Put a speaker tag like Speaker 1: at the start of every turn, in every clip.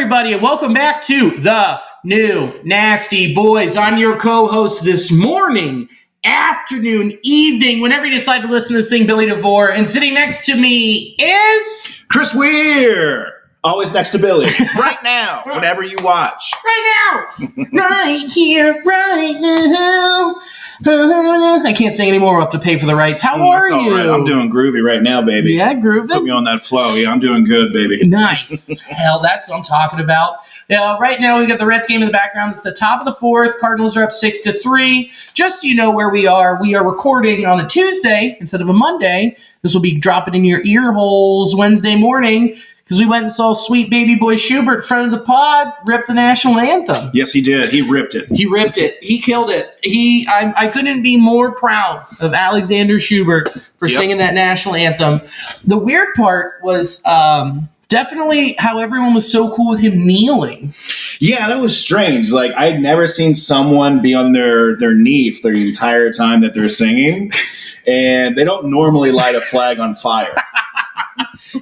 Speaker 1: everybody, and welcome back to the New Nasty Boys. I'm your co-host this morning, afternoon, evening, whenever you decide to listen to this thing, Billy DeVore. And sitting next to me is...
Speaker 2: Chris Weir. Always next to Billy. Right now, whenever you watch.
Speaker 1: Right now! Right here, right now. I can't sing anymore. We'll have to pay for the rights. How are you?
Speaker 2: Right. I'm doing groovy right now, baby.
Speaker 1: Yeah, groovy.
Speaker 2: Put me on that flow. Yeah, I'm doing good, baby.
Speaker 1: Nice. Hell, that's what I'm talking about. Right now, we got the Reds game in the background. It's the top of the fourth. Cardinals are up 6-3. Just so you know where we are recording on a Tuesday instead of a Monday. This will be dropping in your ear holes Wednesday morning because we went and saw sweet baby boy Schubert, friend of the pod, rip the national anthem.
Speaker 2: Yes, he did. He ripped it.
Speaker 1: He ripped it. He killed it. I couldn't be more proud of Alexander Schubert for singing that national anthem. The weird part was definitely how everyone was so cool with him kneeling.
Speaker 2: Yeah, that was strange. Like, I'd never seen someone be on their knee for the entire time that they're singing, and they don't normally light a flag on fire.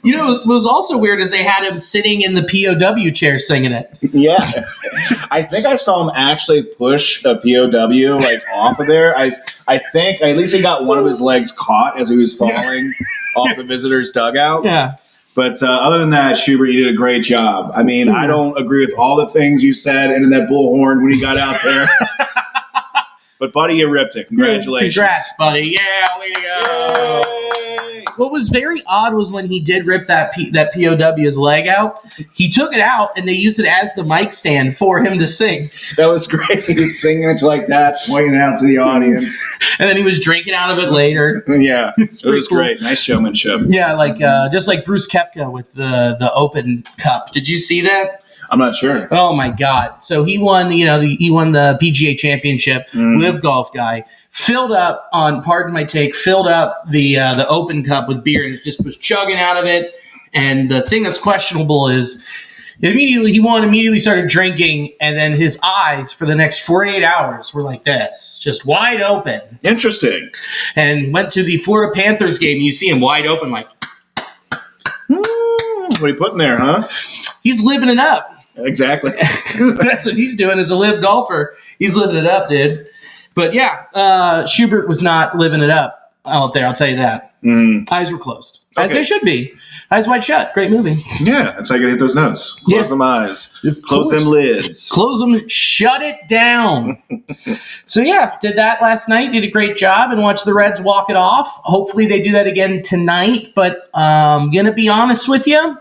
Speaker 1: You know, what was also weird is they had him sitting in the POW chair singing it.
Speaker 2: Yeah. I think I saw him actually push a POW like off of there. I think at least he got one of his legs caught as he was falling off the visitor's dugout.
Speaker 1: Yeah.
Speaker 2: But other than that, Schubert, you did a great job. I mean, I don't agree with all the things you said in that bullhorn when he got out there. But, buddy, you ripped it. Congratulations.
Speaker 1: Congrats, buddy. Yeah, way to go. Yay. What was very odd was when he did rip that POW's leg out, he took it out and they used it as the mic stand for him to sing.
Speaker 2: That was great. He was singing it like that, pointing out to the audience.
Speaker 1: And then he was drinking out of it later.
Speaker 2: Yeah, it was cool. Great. Nice showmanship.
Speaker 1: Yeah, like just like Bruce Koepka with the Open Cup. Did you see that?
Speaker 2: I'm not sure.
Speaker 1: Oh my God! So he won, he won the PGA Championship. Live Golf guy filled up on, pardon my take, filled up the Open Cup with beer and just was chugging out of it. And the thing that's questionable is immediately started drinking, and then his eyes for the next 48 hours were like this, just wide open.
Speaker 2: Interesting. And
Speaker 1: went to the Florida Panthers game. You see him wide open, like.
Speaker 2: What are you putting there, huh?
Speaker 1: He's living it up.
Speaker 2: Exactly.
Speaker 1: That's what he's doing as a live golfer. He's living it up, dude. But yeah, Schubert was not living it up out there, I'll tell you that. Eyes were closed. Okay. As they should be. Eyes wide shut. Great movie.
Speaker 2: Yeah, that's how you gotta hit those notes. Close them eyes. Close them lids.
Speaker 1: Close them. Shut it down. So yeah, did that last night. Did a great job and watched the Reds walk it off. Hopefully they do that again tonight. But I'm going to be honest with you.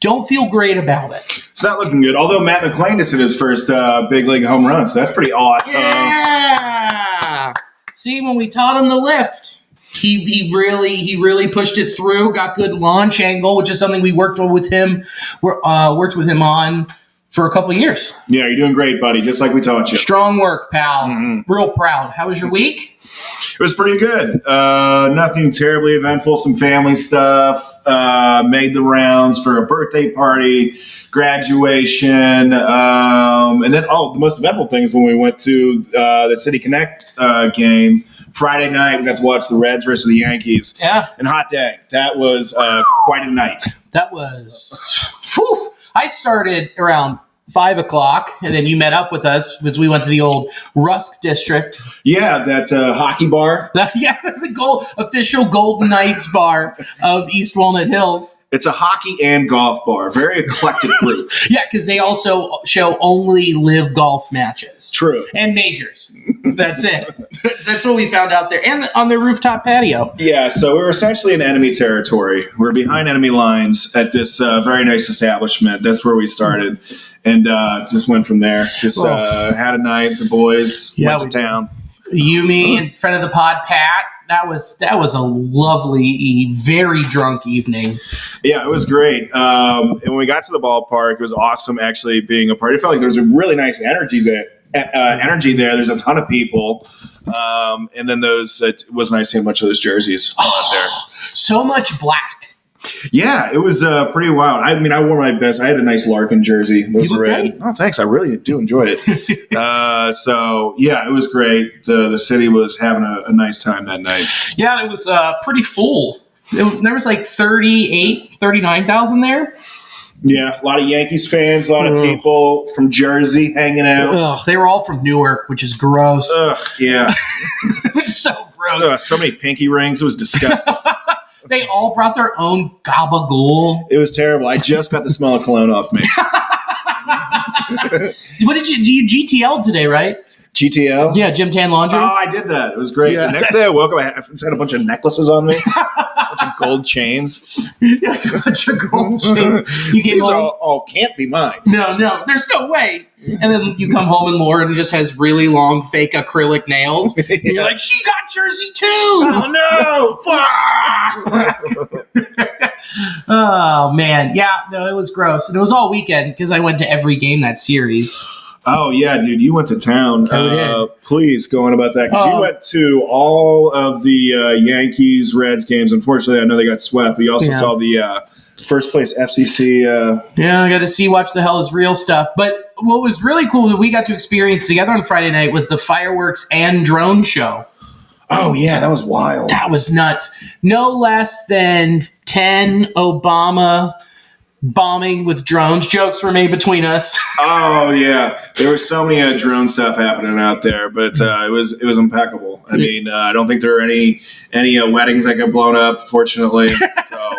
Speaker 1: Don't feel great about it.
Speaker 2: It's not looking good. Although Matt McClain just hit his first big league home run, so that's pretty awesome.
Speaker 1: Yeah. See, when we taught him the lift, he really pushed it through. Got good launch angle, which is something we worked with him on for a couple of years.
Speaker 2: Yeah, you're doing great, buddy. Just like we taught you.
Speaker 1: Strong work, pal. Real proud. How was your week?
Speaker 2: It was pretty good. Nothing terribly eventful. Some family stuff. Made the rounds for a birthday party, graduation, and then the most eventful thing is when we went to the City Connect game Friday night. We got to watch the Reds versus the Yankees.
Speaker 1: Yeah.
Speaker 2: And hot day. That was quite a night.
Speaker 1: That was. Whew. I started around 5 o'clock, and then you met up with us as we went to the old Rusk District.
Speaker 2: Yeah, that hockey bar.
Speaker 1: The official Golden Knights bar of East Walnut Hills.
Speaker 2: It's a hockey and golf bar. Very eclectic group.
Speaker 1: Yeah, because they also show only live golf matches.
Speaker 2: True.
Speaker 1: And majors. That's it. That's what we found out there. And on their rooftop patio.
Speaker 2: Yeah, so we were essentially in enemy territory. We were behind enemy lines at this very nice establishment. That's where we started. And just went from there. Just had a night. The boys went to town.
Speaker 1: You, me, and friend of the pod, Pat. That was a lovely, very drunk evening.
Speaker 2: Yeah, it was great. And when we got to the ballpark, it was awesome actually being a part. It felt like there was a really nice energy there. There's a ton of people. And then it was nice seeing a bunch of those jerseys out there. So
Speaker 1: much black.
Speaker 2: Yeah, it was pretty wild. I mean, I wore my best. I had a nice Larkin jersey. Those were red. Oh, thanks. I really do enjoy it. So, yeah, it was great. The city was having a nice time that night.
Speaker 1: Yeah, it was pretty full. There was like 39,000 there.
Speaker 2: Yeah, a lot of Yankees fans, a lot of people from Jersey hanging out.
Speaker 1: Ugh, they were all from Newark, which is gross.
Speaker 2: Yeah.
Speaker 1: It was so gross.
Speaker 2: So many pinky rings. It was disgusting.
Speaker 1: They all brought their own gabagool.
Speaker 2: It was terrible. I just got the smell of cologne off me.
Speaker 1: What did you GTL today, right?
Speaker 2: GTL?
Speaker 1: Yeah, Gym Tan Laundry.
Speaker 2: Oh, I did that. It was great.
Speaker 1: Yeah.
Speaker 2: The next day I woke up, I had a bunch of necklaces on me, a bunch of gold chains.
Speaker 1: Yeah, like a bunch of gold chains. You came
Speaker 2: These
Speaker 1: home.
Speaker 2: all can't be mine.
Speaker 1: No, there's no way. And then you come home and Lauren just has really long fake acrylic nails. And you're like, she got Jersey too.
Speaker 2: Oh, no.
Speaker 1: Fuck. Oh, man. Yeah, no, it was gross. And it was all weekend because I went to every game that series.
Speaker 2: Oh, yeah, dude. You went to town. Please go on about that. Because you went to all of the Yankees, Reds games. Unfortunately, I know they got swept. But you also saw the first place FCC.
Speaker 1: Yeah, I got to watch the hell is real stuff. But what was really cool that we got to experience together on Friday night was the fireworks and drone show.
Speaker 2: Oh, yeah, that was wild.
Speaker 1: That was nuts. No less than 10 Obama bombing with drones jokes were made between us.
Speaker 2: Oh, yeah. There was so many drone stuff happening out there, but it was impeccable. I mean, I don't think there were any weddings that got blown up, fortunately. So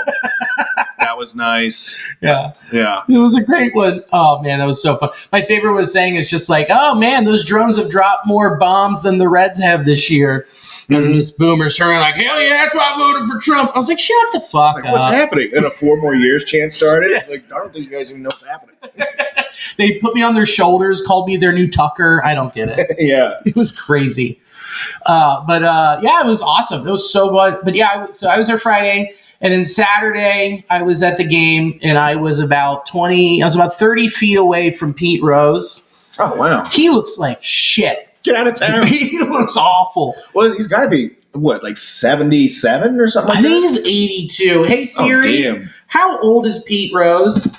Speaker 2: that was nice.
Speaker 1: Yeah.
Speaker 2: Yeah.
Speaker 1: It was a great one. Oh, man, that was so fun. My favorite was saying it's just like, oh, man, those drones have dropped more bombs than the Reds have this year. And then this boomer's turning like, hell yeah, that's why I voted for Trump. I was like, shut the fuck up.
Speaker 2: What's happening? And a 4 more years chant started. It's like, I don't think you guys even know what's happening.
Speaker 1: They put me on their shoulders, called me their new Tucker. I don't get it.
Speaker 2: Yeah.
Speaker 1: It was crazy. But it was awesome. It was so fun. But yeah, so I was there Friday. And then Saturday, I was at the game, and I was about 30 feet away from Pete Rose.
Speaker 2: Oh, wow.
Speaker 1: He looks like shit.
Speaker 2: Get out of town.
Speaker 1: He looks awful.
Speaker 2: Well, he's got to be, like 77 or something like that?
Speaker 1: I think he's 82. Hey, Siri,
Speaker 2: damn.
Speaker 1: How old is Pete Rose?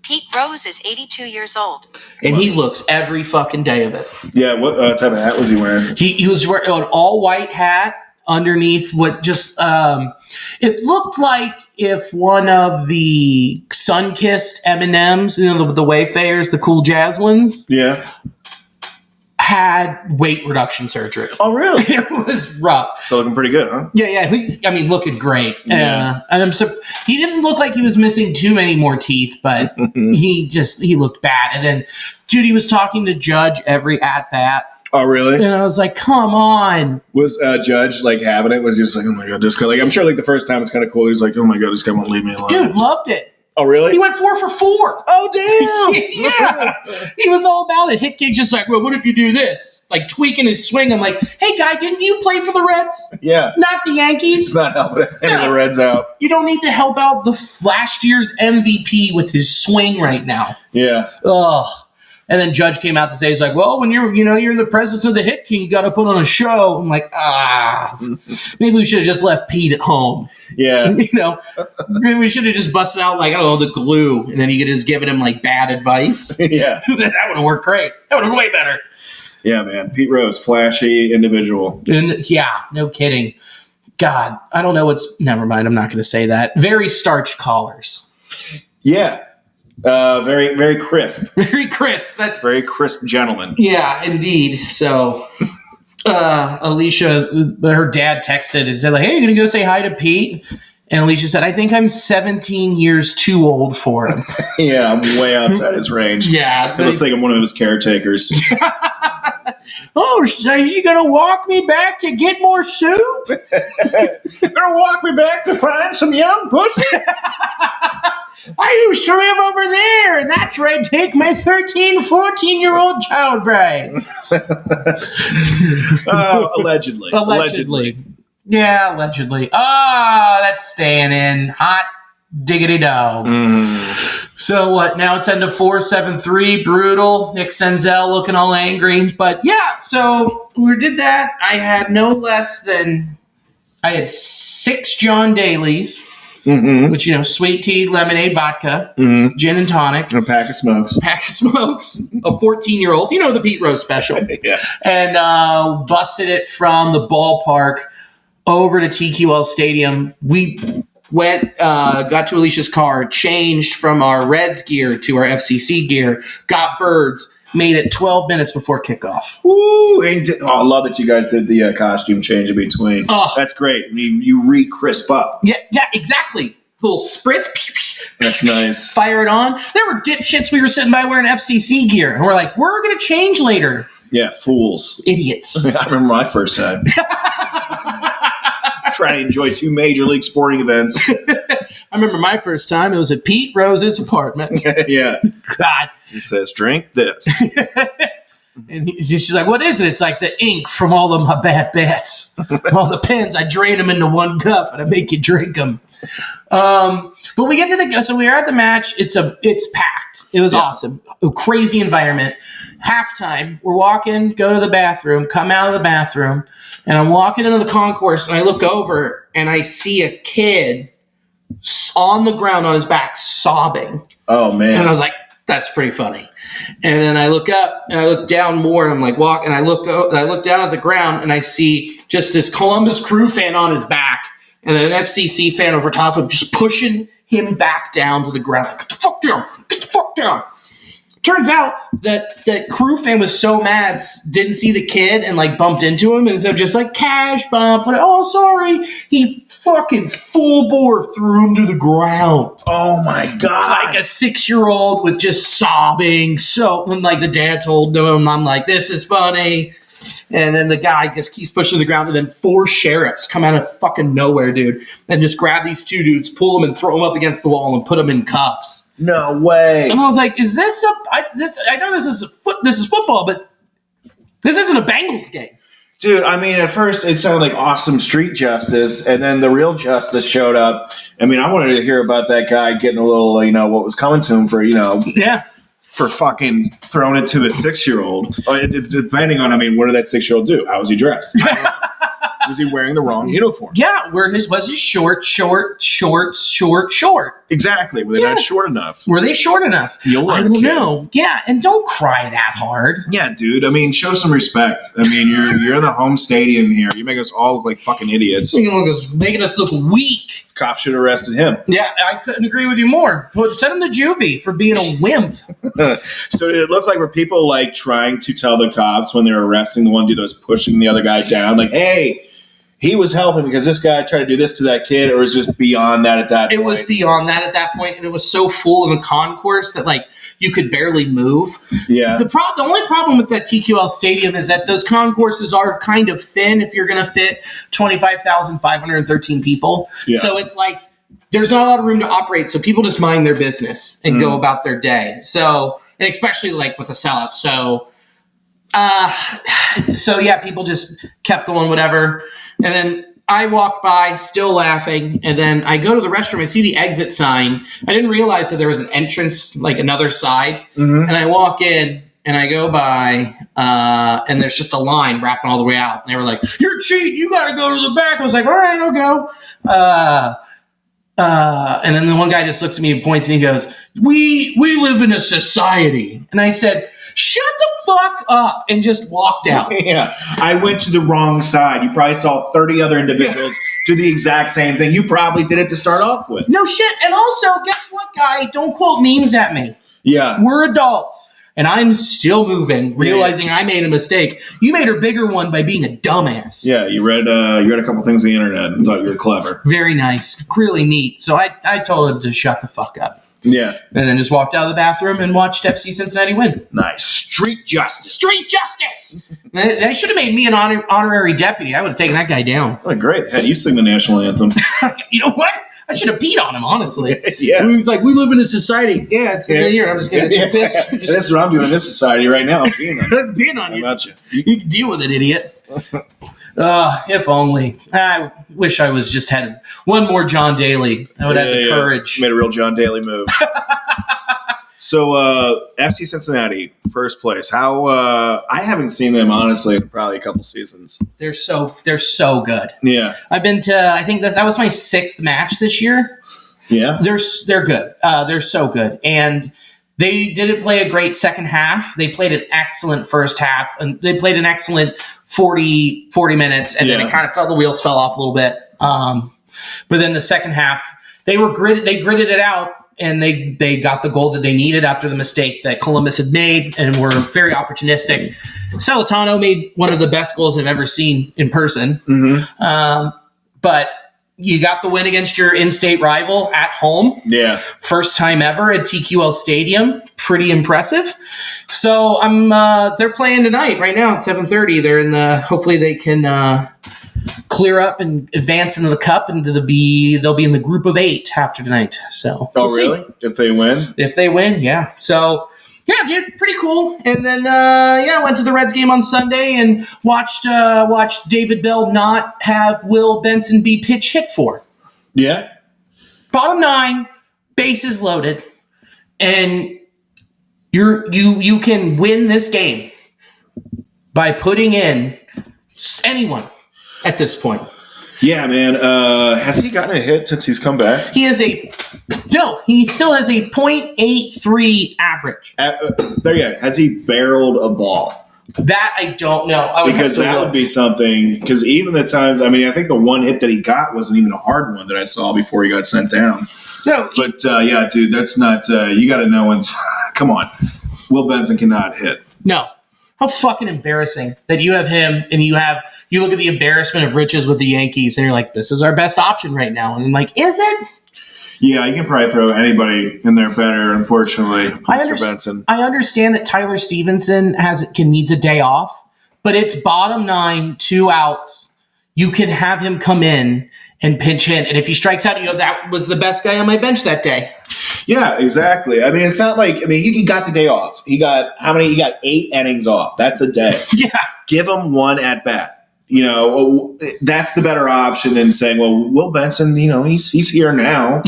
Speaker 3: Pete Rose is 82 years old.
Speaker 1: And he looks every fucking day of it.
Speaker 2: Yeah, what type of hat was he wearing?
Speaker 1: He was wearing an all-white hat underneath what just it looked like if one of the sun-kissed M&Ms, the Wayfarers, the cool jazz ones, had weight reduction surgery.
Speaker 2: Oh, really?
Speaker 1: It was rough.
Speaker 2: Still looking pretty good, huh?
Speaker 1: Yeah. Looking great.
Speaker 2: Yeah.
Speaker 1: And he didn't look like he was missing too many more teeth, but he looked bad. And then, dude, he was talking to Judge every at-bat.
Speaker 2: Oh, really?
Speaker 1: And I was like, come on.
Speaker 2: Was Judge like having it? Was he just like, oh my God, this guy? Like, I'm sure like the first time it's kind of cool. He's like, oh my God, this guy won't leave me alone.
Speaker 1: Dude, loved it.
Speaker 2: Oh, really?
Speaker 1: He went 4 for 4.
Speaker 2: Oh, damn.
Speaker 1: Yeah. He was all about it. Hit King just like, well, what if you do this? Like tweaking his swing. I'm like, hey, guy, didn't you play for the Reds?
Speaker 2: Yeah.
Speaker 1: Not the Yankees?
Speaker 2: It's not helping any of the Reds out.
Speaker 1: You don't need to help out the last year's MVP with his swing right now.
Speaker 2: Yeah.
Speaker 1: Ugh. And then Judge came out to say, he's like, well, when you're in the presence of the Hit King, you got to put on a show. I'm like, maybe we should have just left Pete at home.
Speaker 2: Yeah.
Speaker 1: Maybe we should have just busted out, like, I don't know, the glue. And then he could just given him, like, bad advice.
Speaker 2: Yeah.
Speaker 1: That would have worked great. That would have been way better.
Speaker 2: Yeah, man. Pete Rose, flashy individual.
Speaker 1: And yeah, no kidding. God, I don't know never mind. I'm not going to say that. Very starched collars.
Speaker 2: Yeah. Very, very crisp.
Speaker 1: Very crisp. That's
Speaker 2: very crisp gentleman.
Speaker 1: Yeah, indeed. So, Alicia, her dad texted and said, like, hey, you going to go say hi to Pete? And Alicia said, I think I'm 17 years too old for him.
Speaker 2: Yeah, I'm way outside his range.
Speaker 1: Yeah.
Speaker 2: It looks like I'm one of his caretakers.
Speaker 1: Oh, so are you going to walk me back to get more soup?
Speaker 2: You're going to walk me back to find some young pussy?
Speaker 1: I used to live over there, and that's where I'd take my 13, 14-year-old child brides.
Speaker 2: Allegedly.
Speaker 1: Yeah, allegedly. That's staying in. Hot diggity dog. So what? Now it's into 4-7-3. Brutal. Nick Senzel looking all angry. But yeah, so we did that. I had I had 6 John Dailies.
Speaker 2: Mm-hmm.
Speaker 1: Which, sweet tea, lemonade, vodka, gin and tonic.
Speaker 2: And a pack of smokes.
Speaker 1: A 14-year-old. The Pete Rose special.
Speaker 2: Yeah.
Speaker 1: And busted it from the ballpark over to TQL Stadium. We got to Alicia's car, changed from our Reds gear to our FCC gear, got birds, made it 12 minutes before kickoff.
Speaker 2: Woo! I love that you guys did the costume change in between.
Speaker 1: Oh.
Speaker 2: That's great. You re-crisp up.
Speaker 1: Yeah, exactly. Little spritz.
Speaker 2: That's nice.
Speaker 1: Fire it on. There were dipshits we were sitting by wearing FCC gear, and we're like, we're going to change later.
Speaker 2: Yeah, fools.
Speaker 1: Idiots.
Speaker 2: I remember my first time. Trying to enjoy 2 major league sporting events.
Speaker 1: I remember my first time. It was at Pete Rose's apartment.
Speaker 2: Yeah.
Speaker 1: God.
Speaker 2: He says, drink this.
Speaker 1: And she's like, what is it? It's like the ink from all of my bad bets. All the pens, I drain them into one cup and I make you drink them. But we get to so we are at the match. It's packed. It was awesome. A crazy environment. Halftime, we're walking, go to the bathroom, come out of the bathroom, and I'm walking into the concourse and I look over and I see a kid on the ground on his back sobbing.
Speaker 2: Oh, man.
Speaker 1: And I was like, that's pretty funny. And then I look up and I look down more and I'm like, walk. And I look down at the ground and I see just this Columbus Crew fan on his back and then an FCC fan over top of him just pushing him back down to the ground. Like, get the fuck down. Get the fuck down. Turns out that Crew fan was so mad, didn't see the kid and like bumped into him. And so just like cash bump. Oh, sorry. He fucking full bore threw him to the ground.
Speaker 2: Oh, my God.
Speaker 1: It's like a 6-year-old with just sobbing. So when like the dad told him, I'm like, this is funny. And then the guy just keeps pushing the ground. And then 4 sheriffs come out of fucking nowhere, dude. And just grab these 2 dudes, pull them and throw them up against the wall and put them in cuffs.
Speaker 2: No way.
Speaker 1: And I was like, is this I know this is football, but this isn't a Bengals game.
Speaker 2: Dude, I mean, at first it sounded like awesome street justice, and then the real justice showed up. I mean, I wanted to hear about that guy getting a little, what was coming to him for, for fucking throwing it to a 6-year-old. Depending on, what did that 6-year-old do? How was he dressed? Was he wearing the wrong uniform?
Speaker 1: Yeah, was his short?
Speaker 2: Exactly. Were they not short enough?
Speaker 1: Were they short enough? I don't know. Yeah, and don't cry that hard.
Speaker 2: Yeah, dude. Show some respect. You're in the home stadium here. You make us all look like fucking idiots.
Speaker 1: Making us look weak.
Speaker 2: Cops should have arrested him.
Speaker 1: Yeah, I couldn't agree with you more. Send him to juvie for being a wimp.
Speaker 2: So did it look like were people like trying to tell the cops when they were arresting the one dude that was pushing the other guy down, like, hey, he was helping because this guy tried to do this to that kid, or was it just beyond that at that point?
Speaker 1: It was beyond that at that point, and it was so full in the concourse that like you could barely move.
Speaker 2: Yeah.
Speaker 1: The only problem with that TQL stadium is that those concourses are kind of thin if you're going to fit 25,513 people. Yeah. So it's like there's not a lot of room to operate, so people just mind their business and go about their day. So, and especially like with a sellout. So yeah, people just kept going, whatever. And then I walk by, still laughing, and then I go to the restroom. I see the exit sign. I didn't realize that there was an entrance, like another side. Mm-hmm. And I walk in, and I go by, and there's just a line wrapping all the way out. And they were like, "You're cheating. You got to go to the back." I was like, "All right, I'll go." And then the one guy just looks at me and points, and he goes, "We live in a society." And I said, "Shut the fuck up," and just walked out.
Speaker 2: Yeah. I went to the wrong side. You probably saw 30 other individuals do the exact same thing. You probably did it to start off with.
Speaker 1: No shit. And also, guess what, guy? Don't quote memes at me.
Speaker 2: Yeah.
Speaker 1: We're adults. And I'm still moving, realizing I made a mistake. You made a bigger one by being a dumbass.
Speaker 2: Yeah, you read a couple things on the internet and thought you were clever.
Speaker 1: Very nice. Really neat. So I told him to shut the fuck up.
Speaker 2: Yeah.
Speaker 1: And then just walked out of the bathroom and watched FC Cincinnati win.
Speaker 2: Nice. Street justice.
Speaker 1: Street justice! They should have made me an honorary deputy. I would have taken that guy down.
Speaker 2: Oh, great. Had you sing the national anthem.
Speaker 1: You know what? I should have beat on him, honestly.
Speaker 2: Yeah.
Speaker 1: He was like, we live in a society. Yeah, it's in here. I'm just getting too pissed.
Speaker 2: That's what I'm doing in this society right now. I'm being on you.
Speaker 1: You can deal with it, idiot. If only. I wish I was just had one more John Daly. I would have the courage.
Speaker 2: Made a real John Daly move. So, FC Cincinnati, first place. How I haven't seen them honestly in probably a couple seasons.
Speaker 1: They're so good.
Speaker 2: Yeah,
Speaker 1: I've been to. I think that was my 6th match this year.
Speaker 2: Yeah,
Speaker 1: they're good. They're so good, and they didn't play a great second half. They played an excellent first half, and they played an excellent 40 minutes, and then it kind of the wheels fell off a little bit. But then the second half, They gritted it out, and they got the goal that they needed after the mistake that Columbus had made, and were very opportunistic. Celentano made one of the best goals I've ever seen in person. But you got the win against your in-state rival at home.
Speaker 2: Yeah.
Speaker 1: First time ever at TQL Stadium. Pretty impressive. So they're playing tonight right now at 7:30. They're in hopefully they can clear up and advance into the cup and they'll be in the group of 8 after tonight. So
Speaker 2: we'll really? If they win?
Speaker 1: If they win, yeah. So yeah, dude, pretty cool. And then went to the Reds game on Sunday and watched David Bell not have Will Benson be pitch hit for.
Speaker 2: Yeah.
Speaker 1: Bottom 9, bases loaded, and you can win this game by putting in anyone at this point.
Speaker 2: Yeah, man. Has he gotten a hit since he's come back?
Speaker 1: He still has a .83 average.
Speaker 2: There you go. Has he barreled a ball?
Speaker 1: That I don't know.
Speaker 2: Because that would be something. Because even the times, I think the one hit that he got wasn't even a hard one that I saw before he got sent down.
Speaker 1: No,
Speaker 2: but yeah, dude, that's not. You got to know when. Come on, Will Benson cannot hit.
Speaker 1: No. How fucking embarrassing that you have him and you look at the embarrassment of riches with the Yankees and you're like, this is our best option right now. And I'm like, is it?
Speaker 2: Yeah, you can probably throw anybody in there better, unfortunately, Mr. Benson.
Speaker 1: I understand that Tyler Stevenson needs a day off, but it's bottom 9, 2 outs. You can have him come in and pinch hit. And if he strikes out, that was the best guy on my bench that day.
Speaker 2: Yeah, exactly. It's not like, he got the day off. He got 8 innings off. That's a day.
Speaker 1: Yeah.
Speaker 2: Give him one at bat. That's the better option than saying, well, Will Benson, he's here now.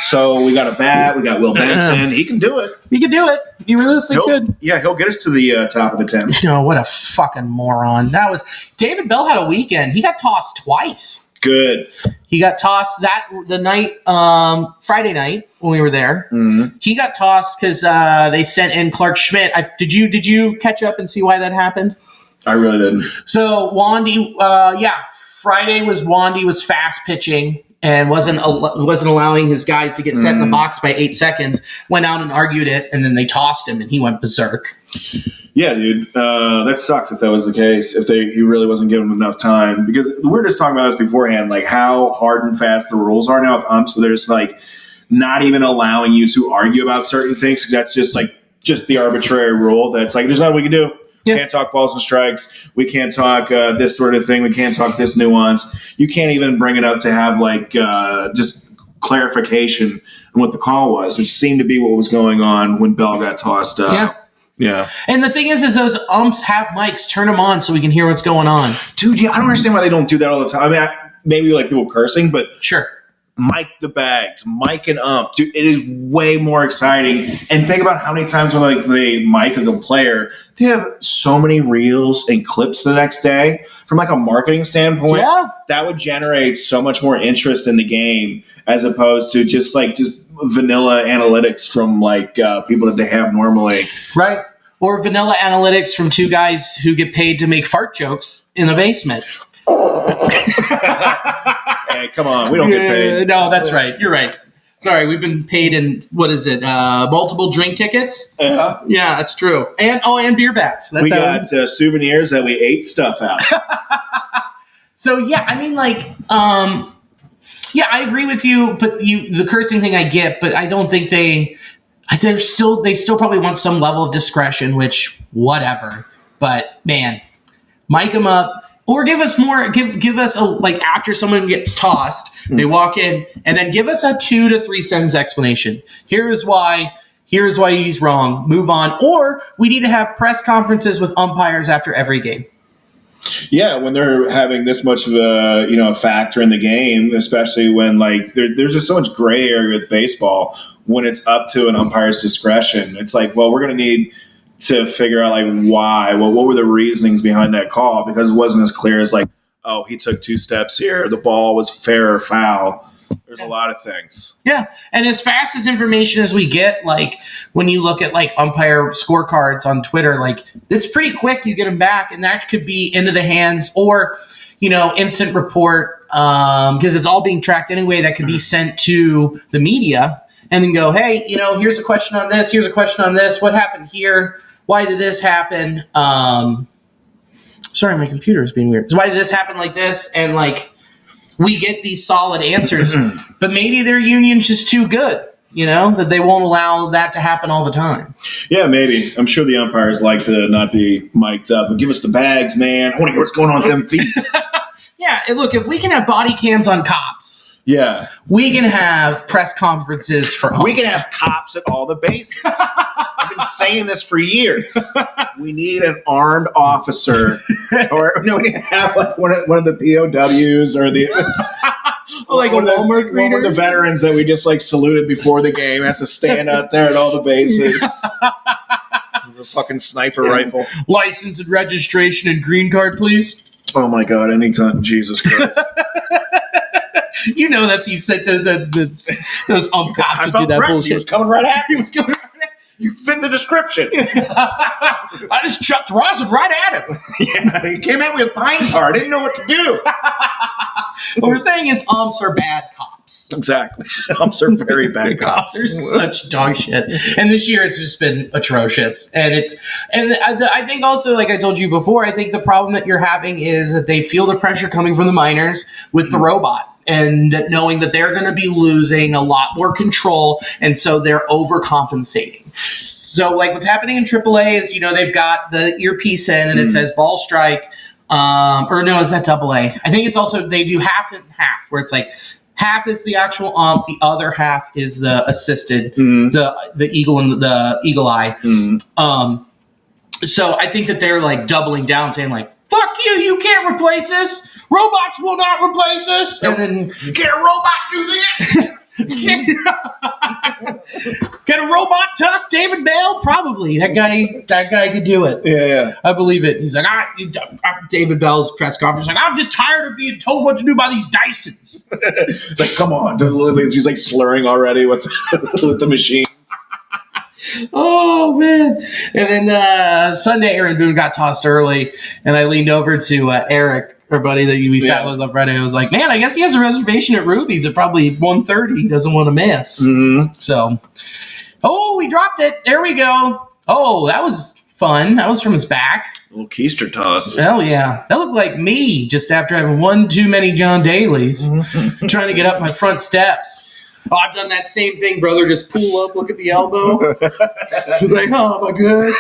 Speaker 2: So we got a bat. We got Will Benson. He can do it.
Speaker 1: He could do it. He realistically could.
Speaker 2: Yeah, he'll get us to the top of the 10.
Speaker 1: No, what a fucking moron. David Bell had a weekend. He got tossed twice.
Speaker 2: Good.
Speaker 1: He got tossed the night, Friday night when we were there.
Speaker 2: Mm-hmm.
Speaker 1: He got tossed because they sent in Clark Schmidt. Did you catch up and see why that happened?
Speaker 2: I really didn't.
Speaker 1: So Wandy, Friday Wandy was fast pitching and wasn't allowing his guys to get set in the box by 8 seconds. Went out and argued it, and then they tossed him, and he went berserk.
Speaker 2: Yeah, dude, that sucks if that was the case, if he really wasn't given enough time. Because we were just talking about this beforehand, like how hard and fast the rules are now with umps, where there's like not even allowing you to argue about certain things, because that's just the arbitrary rule. That's like, there's nothing we can do. Yeah. We can't talk balls and strikes. We can't talk this sort of thing. We can't talk this nuance. You can't even bring it up to have just clarification on what the call was, which seemed to be what was going on when Bell got tossed up.
Speaker 1: Yeah.
Speaker 2: Yeah.
Speaker 1: And the thing is those umps have mics. Turn them on so we can hear what's going on.
Speaker 2: Dude, yeah, I don't understand why they don't do that all the time. Maybe like people cursing, but
Speaker 1: sure.
Speaker 2: Mic the bags, mic and ump. Dude, it is way more exciting. And think about how many times when they mic a player, they have so many reels and clips the next day. From a marketing standpoint, that would generate so much more interest in the game as opposed to just vanilla analytics from people that they have normally.
Speaker 1: Right. Or vanilla analytics from 2 guys who get paid to make fart jokes in the basement.
Speaker 2: Hey, come on. We don't get paid.
Speaker 1: No, that's right. You're right. Sorry, we've been paid in, multiple drink tickets?
Speaker 2: Yeah.
Speaker 1: Yeah, that's true. And beer bats.
Speaker 2: We got souvenirs that we ate stuff out.
Speaker 1: So, yeah, I agree with you, but the cursing thing I get, but I don't think they still probably want some level of discretion, which, whatever. But, man, mic them up. Or give us more. Give us after someone gets tossed, they walk in, and then give us a 2 to 3 sentence explanation. Here's why he's wrong. Move on. Or we need to have press conferences with umpires after every game.
Speaker 2: Yeah, when they're having this much of a factor in the game, especially when there's just so much gray area with baseball when it's up to an umpire's discretion. It's we're going to need to figure out why. What were the reasonings behind that call? Because it wasn't as clear as he took 2 steps here. The ball was fair or foul. There's a lot of things.
Speaker 1: Yeah. And as fast as information as we get, like when you look at like umpire scorecards on Twitter, like it's pretty quick. You get them back, and that could be into the hands or, instant report, because it's all being tracked anyway. That could be sent to the media and then go, hey, here's a question on this. Here's a question on this. What happened here? Why did this happen? Sorry, my computer is being weird. So why did this happen like this? And like, we get these solid answers, but maybe their union's just too good, that they won't allow that to happen all the time.
Speaker 2: Yeah, maybe. I'm sure the umpires like to not be mic'd up, but give us the bags, man. I want to hear what's going on with them feet.
Speaker 1: Yeah, and look, if we can have body cams on cops,
Speaker 2: yeah,
Speaker 1: we can have press conferences for umps.
Speaker 2: We can have cops at all the bases. I've been saying this for years. We need an armed officer, or no, we have like one of the POWs or the
Speaker 1: like
Speaker 2: one
Speaker 1: a Walmart
Speaker 2: one of the veterans that we just like saluted before the game has to stand out there at all the bases. With a fucking sniper rifle,
Speaker 1: license and registration and green card, please.
Speaker 2: Oh my God! Anytime, Jesus Christ.
Speaker 1: That those cops would do that bullshit.
Speaker 2: He was coming right at you. You fit the description.
Speaker 1: I just chucked rosin right at him.
Speaker 2: Yeah, he came at me with pine tar. I didn't know what to do.
Speaker 1: What we're saying is umps are bad cops.
Speaker 2: Exactly. Umps are very bad cops.
Speaker 1: They're such dog shit. And this year it's just been atrocious. And I think also, like I told you before, I think the problem that you're having is that they feel the pressure coming from the minors with the robot. And knowing that they're going to be losing a lot more control, and so they're overcompensating. So, like what's happening in AAA is, they've got the earpiece in, and it says ball strike, or no, is that AA? I think it's also they do half and half, where it's like half is the actual ump, the other half is the assisted, the eagle and the eagle eye. So I think that they're like doubling down, saying like, "Fuck you! You can't replace this. Robots will not replace us." And then,
Speaker 2: can a robot do this?
Speaker 1: Can a robot toss David Bell? Probably. That guy could do it.
Speaker 2: Yeah.
Speaker 1: I believe it. He's like, David Bell's press conference, like, I'm just tired of being told what to do by these Dysons.
Speaker 2: It's like, come on. He's like slurring already with the machine.
Speaker 1: Oh, man. And then Sunday, Aaron Boone got tossed early, and I leaned over to Eric, our buddy that we sat with on Friday. I was like, man, I guess he has a reservation at Ruby's at probably 1:30. He doesn't want to miss. So, we dropped it. There we go. Oh, that was fun. That was from his back.
Speaker 2: A little keister toss.
Speaker 1: Hell yeah. That looked like me just after having one too many John Daly's, trying to get up my front steps. Oh, I've done that same thing, brother. Just pull up, look at the elbow. Like, oh, am I good?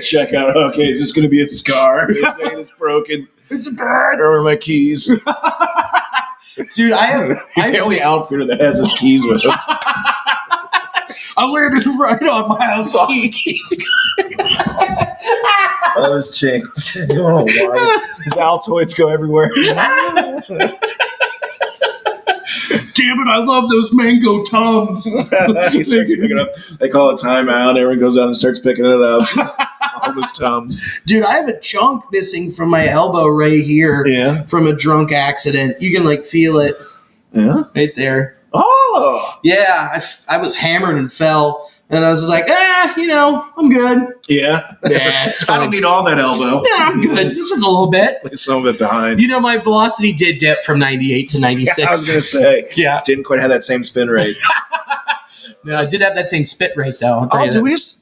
Speaker 2: Check out. Okay, is this going to be a scar? They're saying it's broken.
Speaker 1: Is it bad?
Speaker 2: Or are my keys?
Speaker 1: Dude,
Speaker 2: He's the only outfitter that has his keys with him.
Speaker 1: I landed right on my house keys.
Speaker 2: That was changed. I don't know why. His Altoids go everywhere.
Speaker 1: Damn it, I love those mango Tums.
Speaker 2: He starts picking up. They call it timeout. Everyone goes out and starts picking it up. All those Tums.
Speaker 1: Dude, I have a chunk missing from my elbow right here.
Speaker 2: Yeah.
Speaker 1: From a drunk accident. You can like feel it.
Speaker 2: Yeah.
Speaker 1: Right there.
Speaker 2: Oh.
Speaker 1: Yeah, I was hammered and fell. And I was just like, I'm good.
Speaker 2: Yeah.
Speaker 1: Yeah, it's fine.
Speaker 2: I don't need all that elbow.
Speaker 1: Yeah, I'm good. Just a little bit.
Speaker 2: Leave some of it behind.
Speaker 1: My velocity did dip from 98 to 96.
Speaker 2: Yeah, I was going to say.
Speaker 1: Yeah.
Speaker 2: Didn't quite have that same spin rate.
Speaker 1: No, I did have that same spit rate, though.
Speaker 2: Did we just...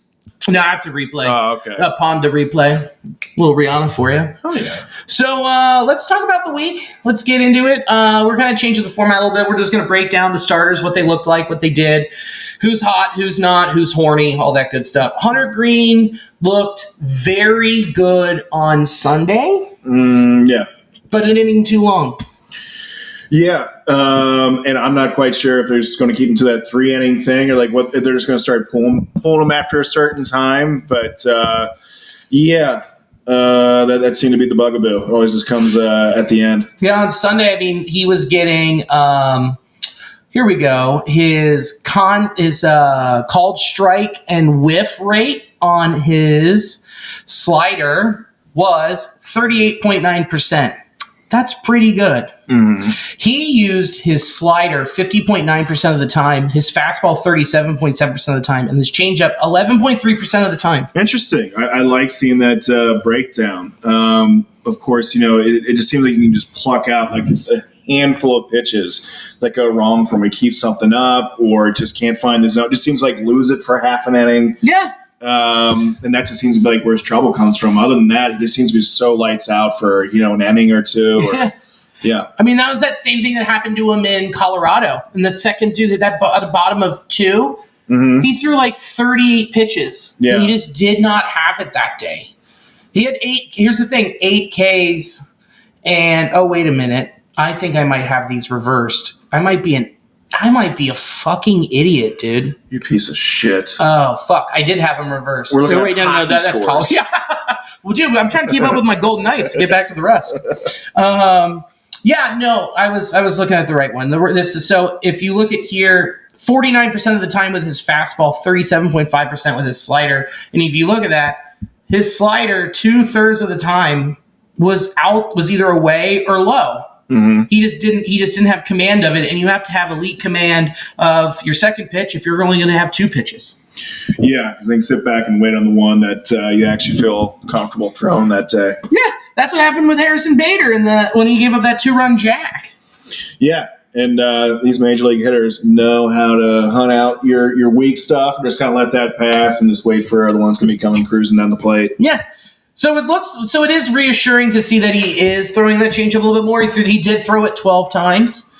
Speaker 1: No, that's a replay.
Speaker 2: Oh, okay.
Speaker 1: Pond to replay. A little Rihanna for you.
Speaker 2: Oh, yeah.
Speaker 1: So let's talk about the week. Let's get into it. We're kind of changing the format a little bit. We're just going to break down the starters, what they looked like, what they did, who's hot, who's not, who's horny, all that good stuff. Hunter Green looked very good on Sunday.
Speaker 2: Yeah.
Speaker 1: But an inning too long.
Speaker 2: Yeah, and I'm not quite sure if they're just going to keep him to that 3-inning thing or like what if they're just going to start pulling him after a certain time. But that seemed to be the bugaboo. It always just comes at the end.
Speaker 1: Yeah, on Sunday, I mean, he was getting here we go. His called strike and whiff rate on his slider was 38.9%. That's pretty good.
Speaker 2: Mm-hmm.
Speaker 1: He used his slider 50.9% of the time, his fastball 37.7% of the time, and his changeup 11.3% of the time.
Speaker 2: Interesting. I like seeing that breakdown. Of course, it just seems like you can just pluck out like just a handful of pitches that go wrong for him. He keeps something up or just can't find the zone. It just seems like lose it for half an inning.
Speaker 1: Yeah.
Speaker 2: And that just seems to be like where his trouble comes from. Other than that, he just seems to be so lights out for, an inning or two. Yeah.
Speaker 1: I mean, that was that same thing that happened to him in Colorado. In the second dude at the bottom of 2, he threw like 38 pitches.
Speaker 2: Yeah.
Speaker 1: He just did not have it that day. He had 8. Here's the thing, 8 Ks. And, oh, wait a minute. I think I might have these reversed. I might be a fucking idiot, dude.
Speaker 2: You piece of shit.
Speaker 1: Oh, fuck. I did have them reversed.
Speaker 2: We're looking at hockey
Speaker 1: that's
Speaker 2: scores.
Speaker 1: college. Yeah. Well, dude, I'm trying to keep up with my Golden Knights to get back to the rest. Yeah, no, I was looking at the right one. So if you look at here, 49% of the time with his fastball, 37.5% with his slider. And if you look at that, his slider 2/3 of the time was either away or low.
Speaker 2: Mm-hmm.
Speaker 1: He just didn't have command of it, and you have to have elite command of your second pitch if you're only going to have 2 pitches.
Speaker 2: Yeah, because they can sit back and wait on the one that you actually feel comfortable throwing that day.
Speaker 1: Yeah, that's what happened with Harrison Bader when he gave up that 2-run jack.
Speaker 2: Yeah, and these major league hitters know how to hunt out your weak stuff, and just kind of let that pass and just wait for the ones going to be coming cruising down the plate.
Speaker 1: Yeah. So it is reassuring to see that he is throwing that changeup a little bit more. He did throw it 12 times.